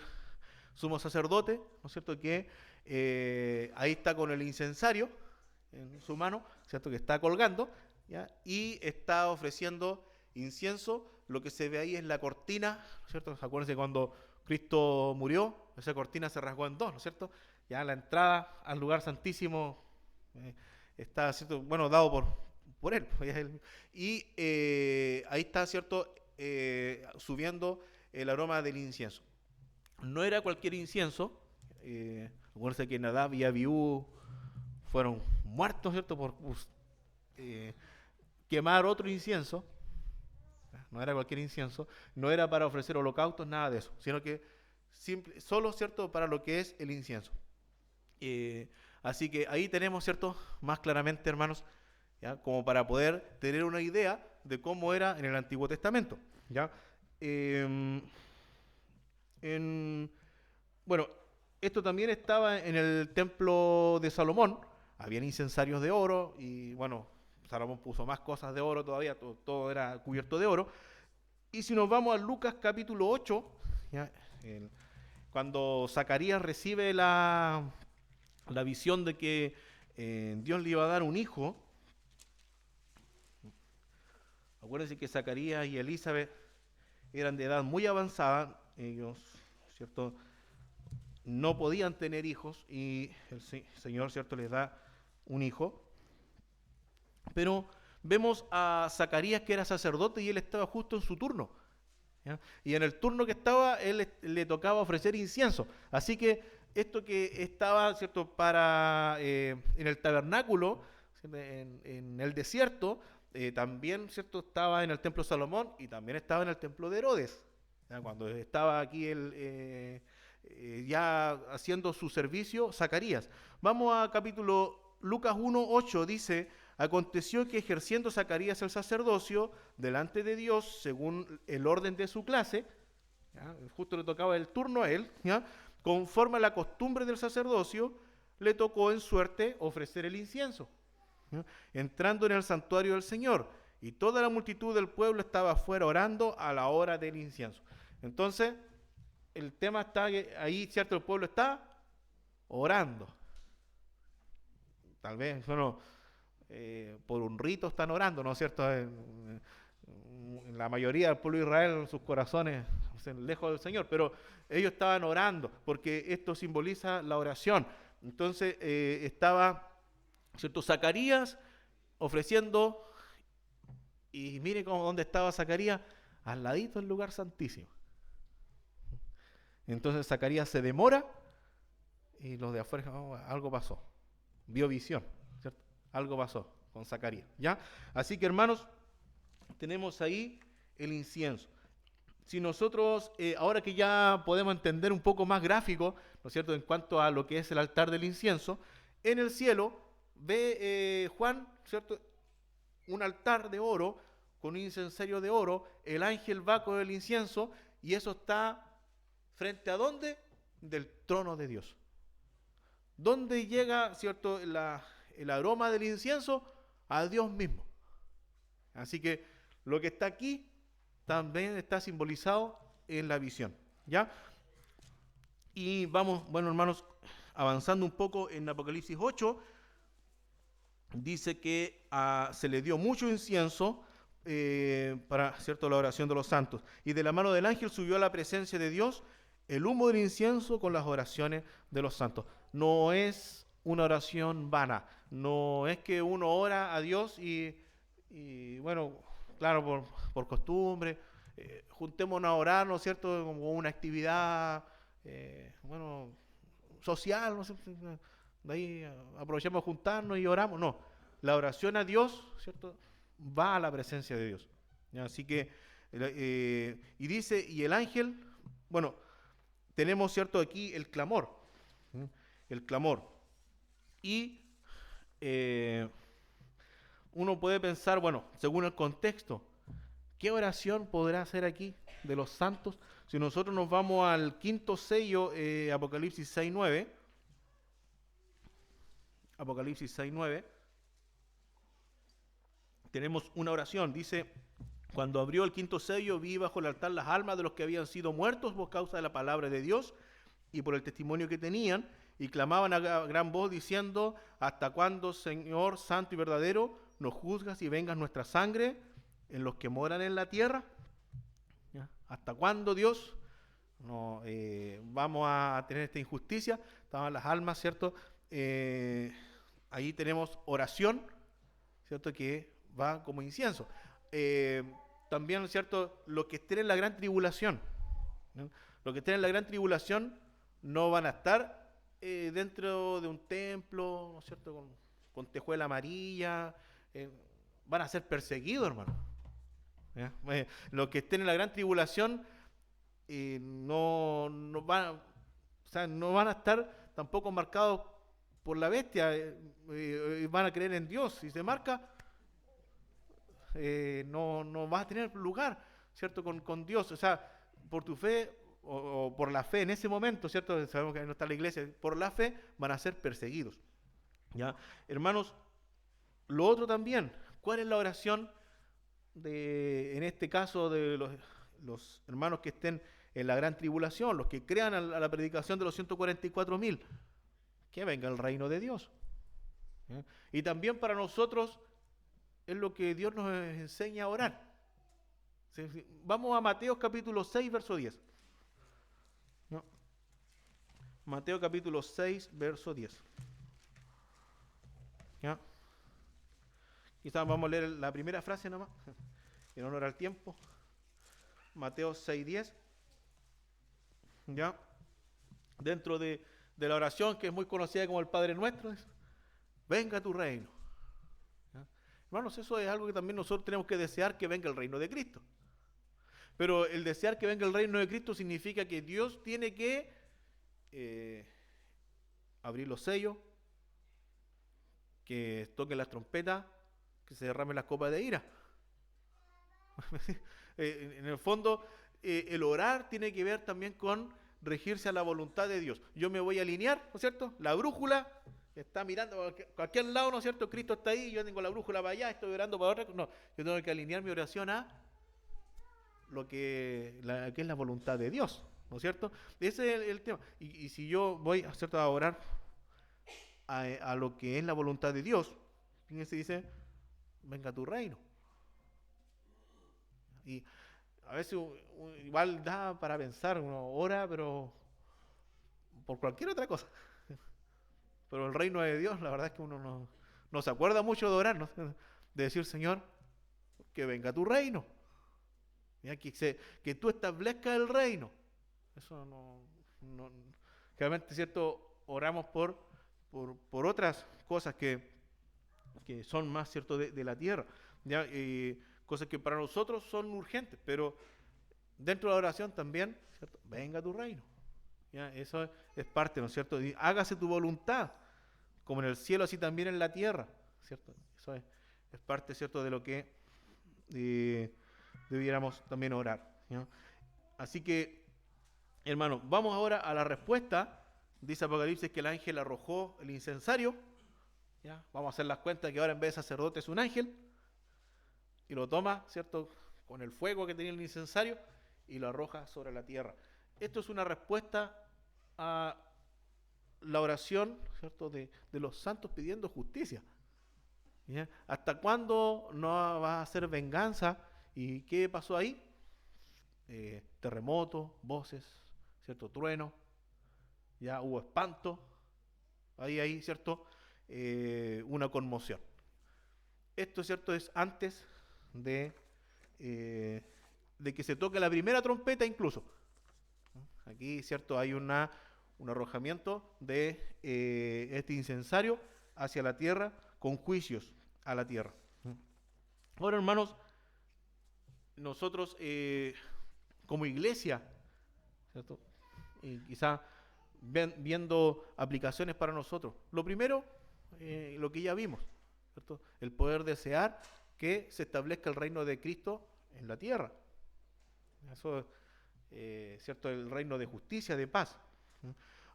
sumo sacerdote, ¿no es cierto?, que ahí está con el incensario en su mano, ¿cierto?, que está colgando, ¿ya?, y está ofreciendo incienso. Lo que se ve ahí es la cortina, ¿no es cierto? Acuérdense cuando Cristo murió, esa cortina se rasgó en dos, ¿no es cierto? Ya la entrada al lugar santísimo está, ¿cierto?, bueno, dado por él. Y ahí está, ¿cierto?, subiendo el aroma del incienso. No era cualquier incienso. Acuérdense que Nadab y Abiú fueron muertos, ¿cierto?, por quemar otro incienso. No era cualquier incienso, no era para ofrecer holocaustos, nada de eso, sino que solo, ¿cierto?, para lo que es el incienso. Así que ahí tenemos, ¿cierto?, más claramente, hermanos, ¿ya?, como para poder tener una idea de cómo era en el Antiguo Testamento. ¿Ya? Bueno, esto también estaba en el templo de Salomón. Habían incensarios de oro y, bueno, Salomón puso más cosas de oro todavía, todo era cubierto de oro. Y si nos vamos a Lucas capítulo 8, ¿ya?, cuando Zacarías recibe la visión de que Dios le iba a dar un hijo. Acuérdense que Zacarías y Elizabeth eran de edad muy avanzada, ellos, ¿cierto?, no podían tener hijos, y el Señor, ¿cierto?, les da un hijo. Pero vemos a Zacarías, que era sacerdote, y él estaba justo en su turno. ¿Ya? Y en el turno que estaba, él le tocaba ofrecer incienso. Así que esto que estaba, ¿cierto?, en el tabernáculo, en el desierto, también, ¿cierto?, estaba en el templo de Salomón y también estaba en el templo de Herodes. ¿Ya? Cuando estaba aquí ya haciendo su servicio, Zacarías. Vamos a capítulo Lucas 1:8, dice: aconteció que ejerciendo Zacarías el sacerdocio delante de Dios según el orden de su clase, ¿ya?, justo le tocaba el turno a él, ¿ya?, conforme a la costumbre del sacerdocio, le tocó en suerte ofrecer el incienso, ¿no? Entrando en el santuario del Señor, y toda la multitud del pueblo estaba afuera orando a la hora del incienso. Entonces, el tema está que ahí, ¿cierto? El pueblo está orando. Tal vez, bueno, por un rito están orando, ¿no es cierto? En la mayoría del pueblo de Israel, sus corazones lejos del Señor, pero ellos estaban orando, porque esto simboliza la oración. Entonces estaba, ¿cierto?, Zacarías ofreciendo, y mire dónde estaba Zacarías, al ladito del lugar santísimo. Entonces Zacarías se demora, y los de afuera, oh, algo pasó, vio visión, ¿cierto? Algo pasó con Zacarías, ¿ya? Así que, hermanos, tenemos ahí el incienso. Si nosotros, ahora que ya podemos entender un poco más gráfico, ¿no es cierto?, en cuanto a lo que es el altar del incienso, en el cielo ve Juan, ¿cierto?, un altar de oro con un incensario de oro, el ángel va con el incienso, y eso está frente a ¿dónde? Del trono de Dios. ¿Dónde llega, cierto, el aroma del incienso? A Dios mismo. Así que lo que está aquí también está simbolizado en la visión, ¿ya? Y vamos, bueno, hermanos, avanzando un poco en Apocalipsis 8, dice que se le dio mucho incienso para, ¿cierto?, la oración de los santos. Y de la mano del ángel subió a la presencia de Dios el humo del incienso con las oraciones de los santos. No es una oración vana, no es que uno ora a Dios y bueno, claro, por costumbre, juntémonos a orar, ¿no es cierto?, como una actividad, bueno, social, no sé, de ahí aprovechamos a juntarnos y oramos. No, la oración a Dios, ¿cierto?, va a la presencia de Dios. ¿Ya? Así que, y dice, y el ángel, bueno, tenemos, ¿cierto?, aquí el clamor, ¿sí? El clamor. Y uno puede pensar, bueno, según el contexto, ¿qué oración podrá hacer aquí de los santos? Si nosotros nos vamos al quinto sello, Apocalipsis 6:9, Apocalipsis 6:9, tenemos una oración, dice: cuando abrió el quinto sello, vi bajo el altar las almas de los que habían sido muertos por causa de la palabra de Dios y por el testimonio que tenían, y clamaban a gran voz diciendo: ¿hasta cuándo, Señor santo y verdadero, nos juzgas y vengas nuestra sangre en los que moran en la tierra? ¿Ya? ¿Hasta cuándo, Dios, no, vamos a tener esta injusticia? Estaban las almas, ¿cierto? Ahí tenemos oración, ¿cierto?, que va como incienso. También, ¿cierto?, los que estén en la gran tribulación, ¿no? Los que estén en la gran tribulación no van a estar dentro de un templo, ¿no es cierto?, con tejuela amarilla, van a ser perseguidos, hermano. ¿Ya? Los que estén en la gran tribulación no van, o sea, no van a estar tampoco marcados por la bestia, van a creer en Dios. Si se marca, no vas a tener lugar, ¿cierto?, con Dios. O sea, por tu fe o por la fe en ese momento, ¿cierto? Sabemos que no está la iglesia, por la fe van a ser perseguidos. ¿Ya? Hermanos, lo otro también, ¿cuál es la oración en este caso, de los hermanos que estén en la gran tribulación, los que crean a la predicación de los 144.000? Que venga el reino de Dios. ¿Ya? Y también para nosotros es lo que Dios nos enseña a orar. Vamos a Mateo capítulo 6, verso 10. ¿No? Mateo capítulo 6, verso 10. ¿Ya? Quizás vamos a leer la primera frase nomás, en honor al tiempo. Mateo 6:10. ¿Ya? Dentro de la oración que es muy conocida como el Padre Nuestro, es: venga tu reino. ¿Ya? Hermanos, eso es algo que también nosotros tenemos que desear, que venga el reino de Cristo. Pero el desear que venga el reino de Cristo significa que Dios tiene que abrir los sellos, que toquen las trompetas, que se derramen las copas de ira. En el fondo, el orar tiene que ver también con regirse a la voluntad de Dios. Yo me voy a alinear, ¿no es cierto? La brújula está mirando a cualquier lado, ¿no es cierto? Cristo está ahí, yo tengo la brújula para allá, estoy orando para otra. No, yo tengo que alinear mi oración a lo que es la voluntad de Dios, ¿no es cierto? Ese es el tema. Y si yo voy, ¿cierto?, a orar a lo que es la voluntad de Dios, fíjense, dice, venga tu reino. Y a veces igual da para pensar, uno ora, pero por cualquier otra cosa. Pero el reino de Dios, la verdad es que uno no se acuerda mucho de orar, ¿no? De decir, Señor, que venga tu reino. ¿Ya? Que tú establezcas el reino. Eso no realmente, ¿cierto? Oramos por otras cosas que son más, ¿cierto?, de la tierra. ¿Ya? Cosas que para nosotros son urgentes, pero dentro de la oración también, ¿cierto? Venga tu reino. ¿Ya? Eso es parte, ¿no es cierto? Y hágase tu voluntad, como en el cielo, así también en la tierra, ¿cierto? Eso es parte, ¿cierto?, de lo que debiéramos también orar. ¿Ya? Así que, hermano, vamos ahora a la respuesta. Dice Apocalipsis que el ángel arrojó el incensario. ¿Ya? Vamos a hacer las cuentas que ahora en vez de sacerdote es un ángel. Y lo toma, ¿cierto?, con el fuego que tenía el incensario y lo arroja sobre la tierra. Esto es una respuesta a la oración, ¿cierto?, de los santos pidiendo justicia. ¿Ya? ¿Hasta cuándo no va a ser venganza? ¿Y qué pasó ahí? Terremotos, voces, ¿cierto?, trueno, ya hubo espanto, ahí, ¿cierto?, una conmoción. Esto, ¿cierto?, es antes de que se toque la primera trompeta incluso. Aquí, ¿cierto?, hay un arrojamiento de este incensario hacia la tierra con juicios a la tierra. Ahora, hermanos, nosotros como iglesia, ¿cierto?, quizá viendo aplicaciones para nosotros. Lo primero, lo que ya vimos, ¿cierto?, el poder desear que se establezca el reino de Cristo en la tierra. Eso es, ¿cierto?, el reino de justicia, de paz.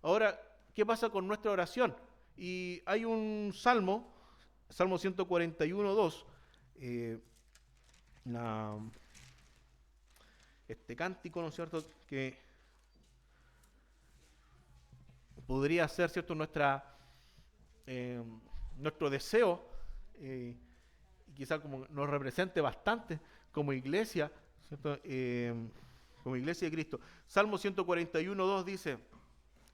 Ahora, ¿qué pasa con nuestra oración? Y hay un salmo, Salmo 141:2, este cántico, ¿no es cierto?, que podría ser, ¿cierto?, nuestro deseo, y quizá como nos represente bastante como iglesia, ¿cierto?, como iglesia de Cristo. Salmo 141:2 dice: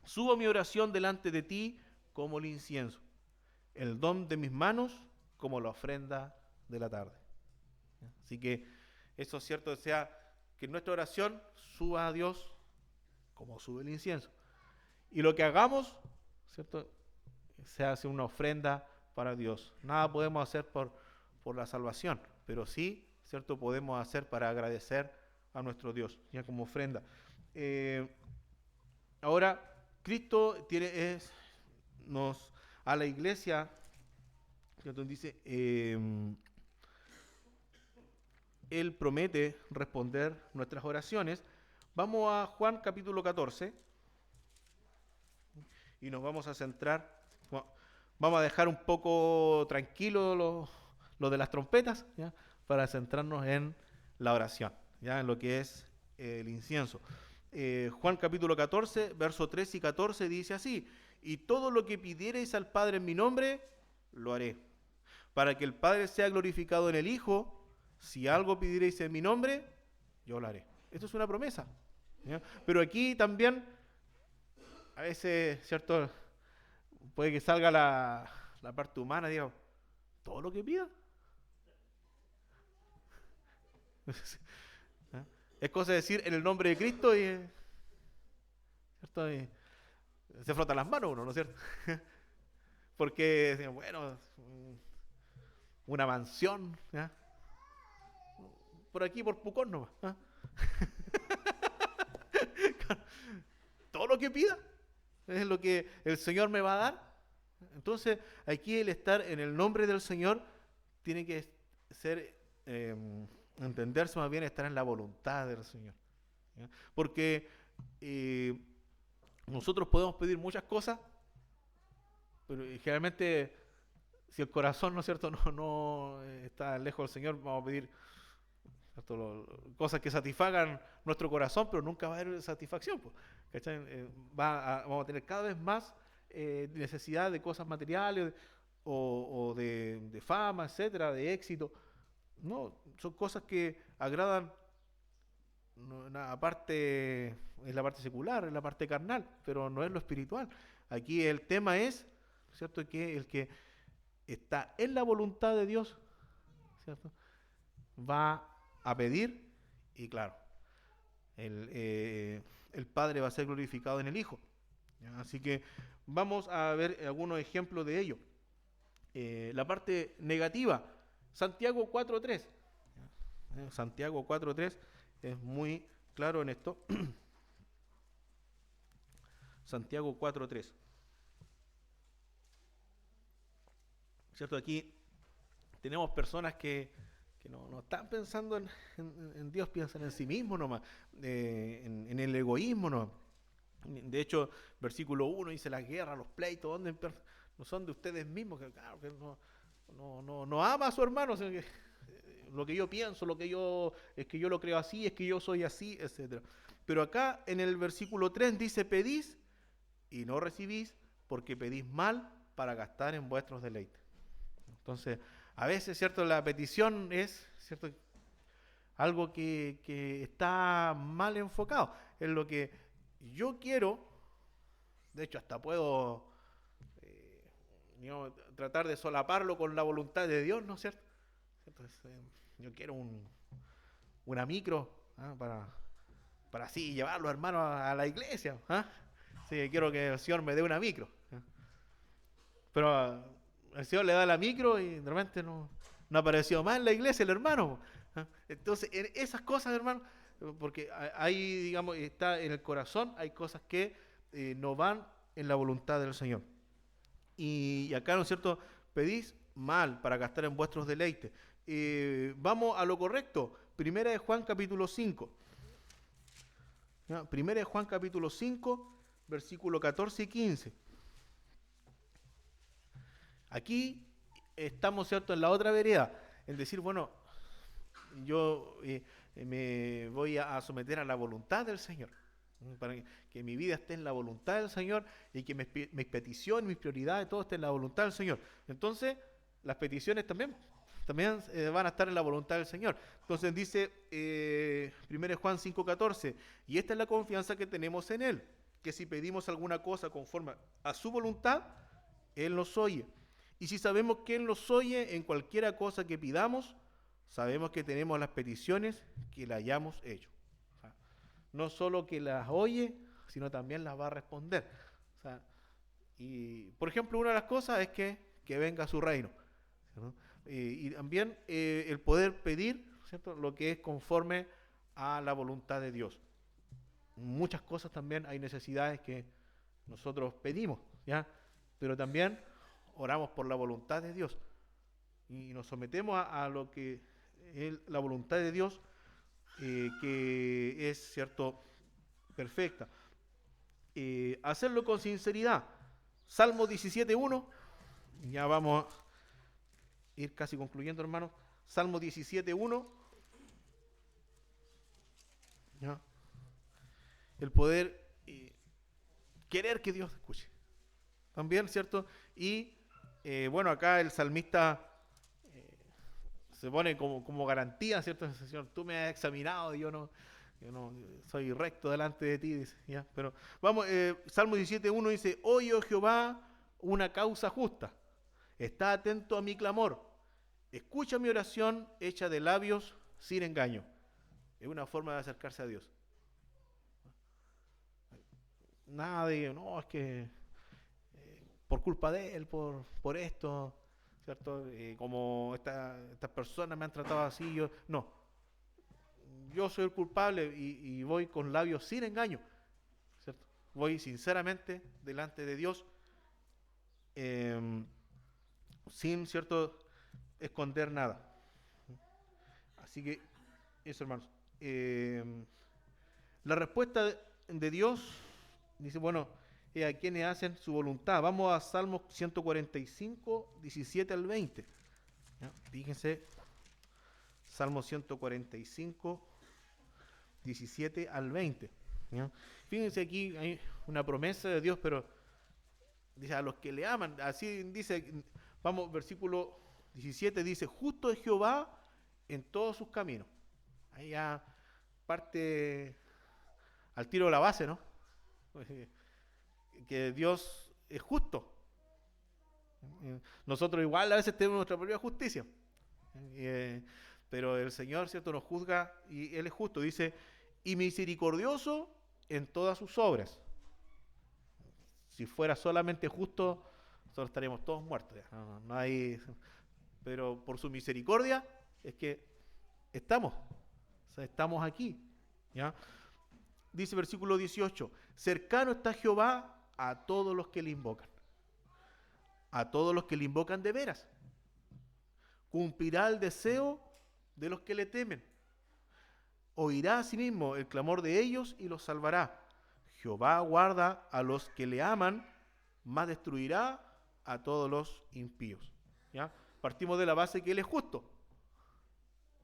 subo mi oración delante de ti como el incienso, el don de mis manos como la ofrenda de la tarde. Así que eso es cierto, sea que nuestra oración suba a Dios como sube el incienso. Y lo que hagamos, ¿cierto?, se hace una ofrenda para Dios. Nada podemos hacer por la salvación, pero sí, ¿cierto?, podemos hacer para agradecer a nuestro Dios, ya como ofrenda. Ahora, Cristo a la iglesia, ¿cierto?, dice, Él promete responder nuestras oraciones. Vamos a Juan capítulo 14 y nos vamos a centrar, vamos a dejar un poco tranquilo lo de las trompetas, ¿ya?, para centrarnos en la oración, ya en lo que es el incienso. Juan capítulo 14, versos 13 y 14 dice así: y todo lo que pidiereis al Padre en mi nombre, lo haré, para que el Padre sea glorificado en el Hijo. Si algo pidiereis en mi nombre, yo lo haré. Esto es una promesa, ¿ya? Pero aquí también, a veces, ¿cierto?, puede que salga la parte humana, digo, todo lo que pida. ¿Ah? Es cosa de decir en el nombre de Cristo ¿cierto?, y se frota las manos uno, ¿no es cierto? Porque, bueno, una mansión, ¿ya?, por aquí, por Pucón nomás, ¿ah? Todo lo que pida es lo que el Señor me va a dar. Entonces, aquí el estar en el nombre del Señor tiene que ser, entenderse más bien, estar en la voluntad del Señor, ¿ya? Porque nosotros podemos pedir muchas cosas, pero generalmente si el corazón, ¿no es cierto?, no está lejos del Señor, vamos a pedir, ¿cierto?, cosas que satisfagan nuestro corazón, pero nunca va a haber satisfacción, pues, ¿cachai? Vamos a tener cada vez más necesidad de cosas materiales o de fama, etcétera, de éxito. No, son cosas que agradan, aparte, es la parte secular, es la parte carnal, pero no es lo espiritual. Aquí el tema es, ¿cierto?, que el que está en la voluntad de Dios, ¿cierto?, va a pedir, y claro, el Padre va a ser glorificado en el Hijo. ¿Ya? Así que vamos a ver algunos ejemplos de ello. La parte negativa, Santiago 4.3. Santiago 4.3 es muy claro en esto. Santiago 4.3. ¿Cierto? Aquí tenemos personas que no están pensando en Dios, piensan en sí mismos nomás, en el egoísmo nomás. De hecho, versículo 1 dice: las guerras, los pleitos, ¿dónde no son de ustedes mismos? Que, claro, que no ama a su hermano, sino que lo que yo pienso, es que yo lo creo así, es que yo soy así, etcétera. Pero acá en el versículo 3 dice: pedís y no recibís, porque pedís mal para gastar en vuestros deleites. Entonces, a veces, ¿cierto?, la petición es, ¿cierto?, algo que está mal enfocado. Es lo que yo quiero, de hecho hasta puedo tratar de solaparlo con la voluntad de Dios, ¿no es cierto? Entonces, yo quiero una micro, ¿ah?, para así llevarlo, hermano, a la iglesia. ¿Ah? Sí, quiero que el Señor me dé una micro. ¿Ah? Pero el Señor le da la micro y de repente no apareció más en la iglesia el hermano. ¿Ah? Entonces, en esas cosas, hermano, porque ahí, digamos, está en el corazón, hay cosas que no van en la voluntad del Señor. Y acá, ¿no es cierto?, pedís mal para gastar en vuestros deleites. Vamos a lo correcto. Primera de Juan capítulo 5. ¿Ya? Primera de Juan capítulo 5, versículo 14 y 15. Aquí estamos, ¿cierto?, en la otra vereda. Es decir, bueno, yo me voy a someter a la voluntad del Señor, para que mi vida esté en la voluntad del Señor y que mis peticiones, mis prioridades, todo esté en la voluntad del Señor. Entonces, las peticiones también van a estar en la voluntad del Señor. Entonces dice 1 Juan 5:14, y esta es la confianza que tenemos en Él, que si pedimos alguna cosa conforme a su voluntad, Él nos oye. Y si sabemos que Él nos oye en cualquiera cosa que pidamos, sabemos que tenemos las peticiones que le hayamos hecho. O sea, no solo que las oye, sino también las va a responder. O sea, y por ejemplo, una de las cosas es que venga su reino, ¿cierto? Y también el poder pedir, ¿cierto?, lo que es conforme a la voluntad de Dios. Muchas cosas también hay necesidades que nosotros pedimos, ¿ya? Pero también oramos por la voluntad de Dios y nos sometemos a lo que es la voluntad de Dios, que es, cierto, perfecta. Hacerlo con sinceridad. Salmo 17.1, ya vamos a ir casi concluyendo, hermano. Salmo 17.1, ¿ya? El poder querer que Dios escuche. También, ¿cierto? Y bueno, acá el salmista se pone como garantía, ¿cierto? Señor, tú me has examinado y yo no soy recto delante de ti, dice, ¿ya? Pero vamos, Salmo 17.1 dice: oye, oh Jehová, una causa justa, está atento a mi clamor, escucha mi oración hecha de labios sin engaño. Es una forma de acercarse a Dios. Nada de, no, es que por culpa de él, por esto, ¿cierto? Como estas personas me han tratado así, yo soy el culpable y voy con labios sin engaño, ¿cierto? Voy sinceramente delante de Dios, sin, ¿cierto?, esconder nada. Así que, eso, hermanos. La respuesta de Dios dice, bueno, a quienes hacen su voluntad. Vamos a Salmos 145, 17 al 20. ¿Ya? Fíjense, Salmo 145, 17 al 20. ¿Ya? Fíjense, aquí hay una promesa de Dios, pero dice, a los que le aman, así dice, vamos, versículo 17 dice, justo es Jehová en todos sus caminos. Ahí ya parte al tiro de la base, ¿no? Que Dios es justo. Nosotros igual a veces tenemos nuestra propia justicia. Eh, pero el Señor, ¿cierto?, nos juzga y Él es justo. Dice, y misericordioso en todas sus obras. Si fuera solamente justo, nosotros estaríamos todos muertos. No hay, pero por su misericordia es que estamos, o sea, estamos aquí. ¿Ya? Dice versículo 18, cercano está Jehová a todos los que le invocan. A todos los que le invocan de veras. Cumplirá el deseo de los que le temen. Oirá a sí mismo el clamor de ellos y los salvará. Jehová guarda a los que le aman, mas destruirá a todos los impíos. ¿Ya? Partimos de la base que Él es justo.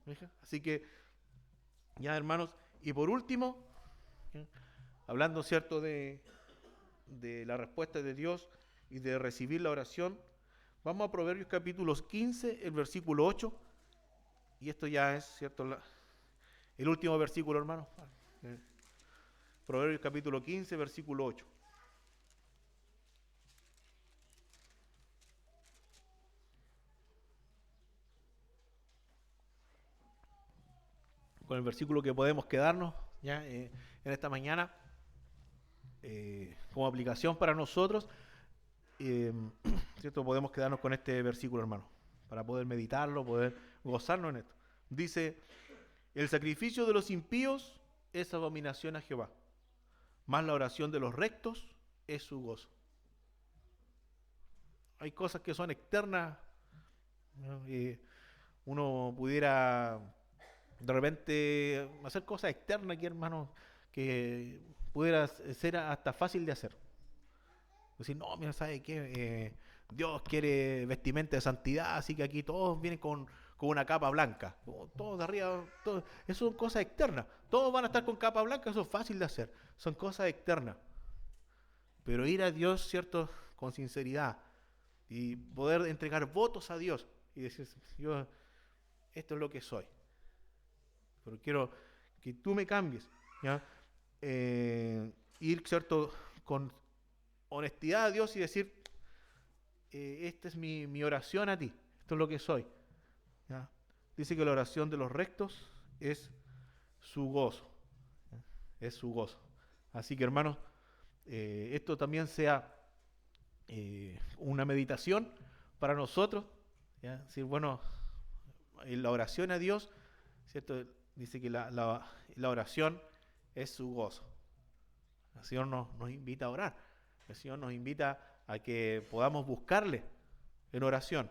¿Veja? Así que, ya hermanos, y por último, ¿ya? Hablando, ¿cierto?, de la respuesta de Dios y de recibir la oración, vamos a Proverbios capítulo 15, el versículo 8, y esto ya es, ¿cierto?, el último versículo, hermanos. Proverbios capítulo 15, versículo 8. Con el versículo que podemos quedarnos ya en esta mañana como aplicación para nosotros, ¿cierto? Podemos quedarnos con este versículo, hermano, para poder meditarlo, poder gozarnos en esto. Dice, el sacrificio de los impíos es abominación a Jehová, mas la oración de los rectos es su gozo. Hay cosas que son externas, ¿no? Uno pudiera de repente hacer cosas externas aquí, hermano, que pudiera ser hasta fácil de hacer. Decir, no, mira, ¿sabe qué? Dios quiere vestimenta de santidad, así que aquí todos vienen con una capa blanca. Todos de arriba, todos. Eso son cosas externas. Todos van a estar con capa blanca, eso es fácil de hacer. Son cosas externas. Pero ir a Dios, ¿cierto?, con sinceridad y poder entregar votos a Dios y decir, yo, esto es lo que soy. Pero quiero que tú me cambies. ¿Ya? Ir, ¿cierto?, con honestidad a Dios y decir, esta es mi oración a ti, esto es lo que soy. ¿Ya? Dice que la oración de los rectos es su gozo, ¿ya? Es su gozo. Así que, hermanos, esto también sea una meditación para nosotros, ¿ya? Decir, bueno, en la oración a Dios, ¿cierto? Dice que la oración es su gozo. El Señor nos invita a orar. El Señor nos invita a que podamos buscarle en oración.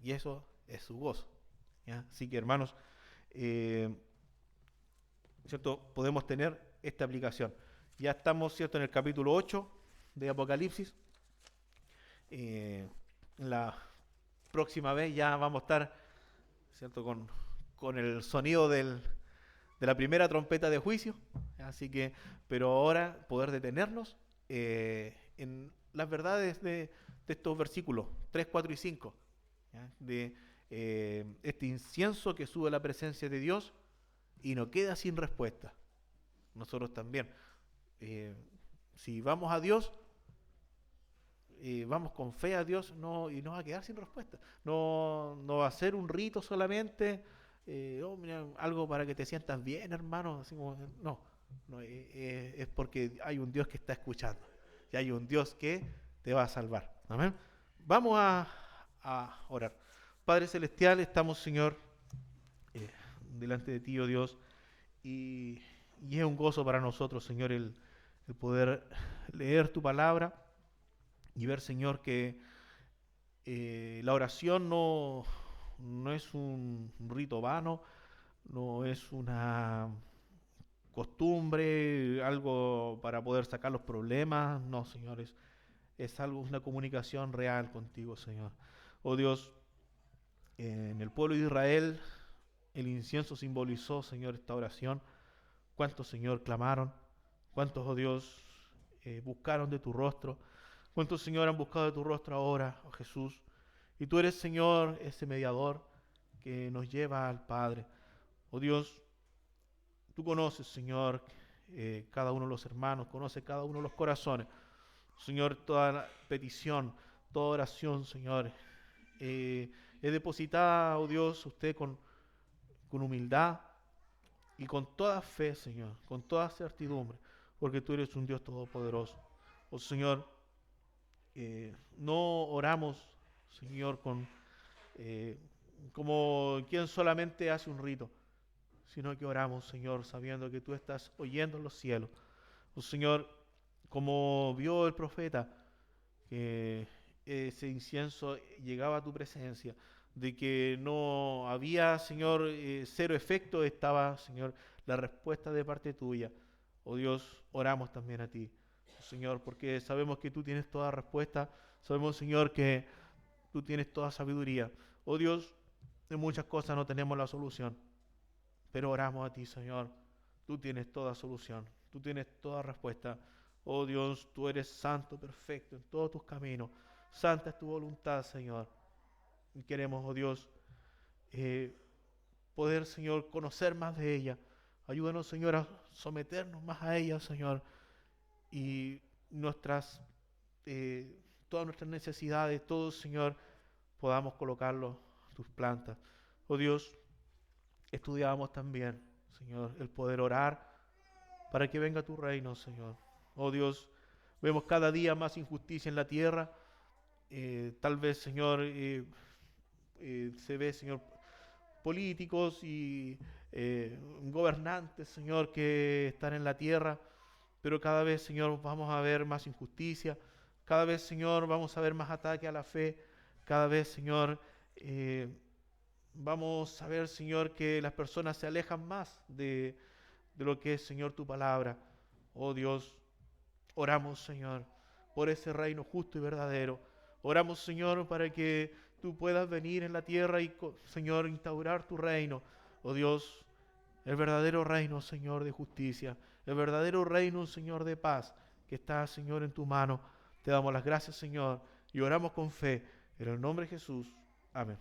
Y eso es su gozo. ¿Ya? Así que, hermanos, ¿cierto?, podemos tener esta aplicación. Ya estamos, ¿cierto?, en el capítulo 8 de Apocalipsis. La próxima vez ya vamos a estar, ¿cierto?, con el sonido de la primera trompeta de juicio. Así que, pero ahora poder detenernos en las verdades de estos versículos 3, 4 y 5, ¿ya? De este incienso que sube a la presencia de Dios y no queda sin respuesta. Nosotros también, si vamos a Dios, vamos con fe a Dios, y no va a quedar sin respuesta. No va a ser un rito solamente, mira, algo para que te sientas bien, hermano. Así como, no, es porque hay un Dios que está escuchando y hay un Dios que te va a salvar. Amén. Vamos a orar. Padre Celestial, estamos, Señor, delante de ti, oh Dios, y es un gozo para nosotros, Señor, el poder leer tu palabra y ver, Señor, que la oración no es un rito vano, no es costumbre, algo para poder sacar los problemas. No, Señor, es algo, una comunicación real contigo, Señor. Oh Dios, en el pueblo de Israel el incienso simbolizó, Señor, esta oración. ¿Cuántos, Señor, clamaron? ¿Cuántos, oh Dios, buscaron de tu rostro? ¿Cuántos, Señor, han buscado de tu rostro ahora, oh Jesús? Y tú eres, Señor, ese mediador que nos lleva al Padre. Oh Dios, tú conoces, Señor, cada uno de los hermanos, conoces cada uno de los corazones. Señor, toda la petición, toda oración, Señor, es depositada, oh Dios, usted con humildad y con toda fe, Señor, con toda certidumbre, porque tú eres un Dios todopoderoso. Oh Señor, no oramos, Señor, eh, como quien solamente hace un rito, sino que oramos, Señor, sabiendo que tú estás oyendo en los cielos. Oh Señor, como vio el profeta, que ese incienso llegaba a tu presencia, de que no había, Señor, cero efecto, estaba, Señor, la respuesta de parte tuya. Oh Dios, oramos también a ti, Señor, porque sabemos que tú tienes toda respuesta, sabemos, Señor, que tú tienes toda sabiduría. Oh Dios, en muchas cosas no tenemos la solución, pero oramos a ti, Señor. Tú tienes toda solución, tú tienes toda respuesta. Oh Dios, tú eres santo, perfecto en todos tus caminos. Santa es tu voluntad, Señor. Y queremos, oh Dios, eh, poder, Señor, conocer más de ella. Ayúdanos, Señor, a someternos más a ella, Señor. Y nuestras, eh, todas nuestras necesidades, todo, Señor, podamos colocarlo en tus plantas. Oh Dios, estudiamos también, Señor, el poder orar para que venga tu reino, Señor. Oh Dios, vemos cada día más injusticia en la tierra. Tal vez, Señor, se ve, Señor, políticos y gobernantes, Señor, que están en la tierra, pero cada vez, Señor, vamos a ver más injusticia. Cada vez, Señor, vamos a ver más ataque a la fe. Cada vez, Señor, eh, vamos a ver, Señor, que las personas se alejan más de lo que es, Señor, tu palabra. Oh Dios, oramos, Señor, por ese reino justo y verdadero. Oramos, Señor, para que tú puedas venir en la tierra y, Señor, instaurar tu reino. Oh Dios, el verdadero reino, Señor, de justicia. El verdadero reino, Señor, de paz, que está, Señor, en tu mano. Te damos las gracias, Señor, y oramos con fe. En el nombre de Jesús. Amén.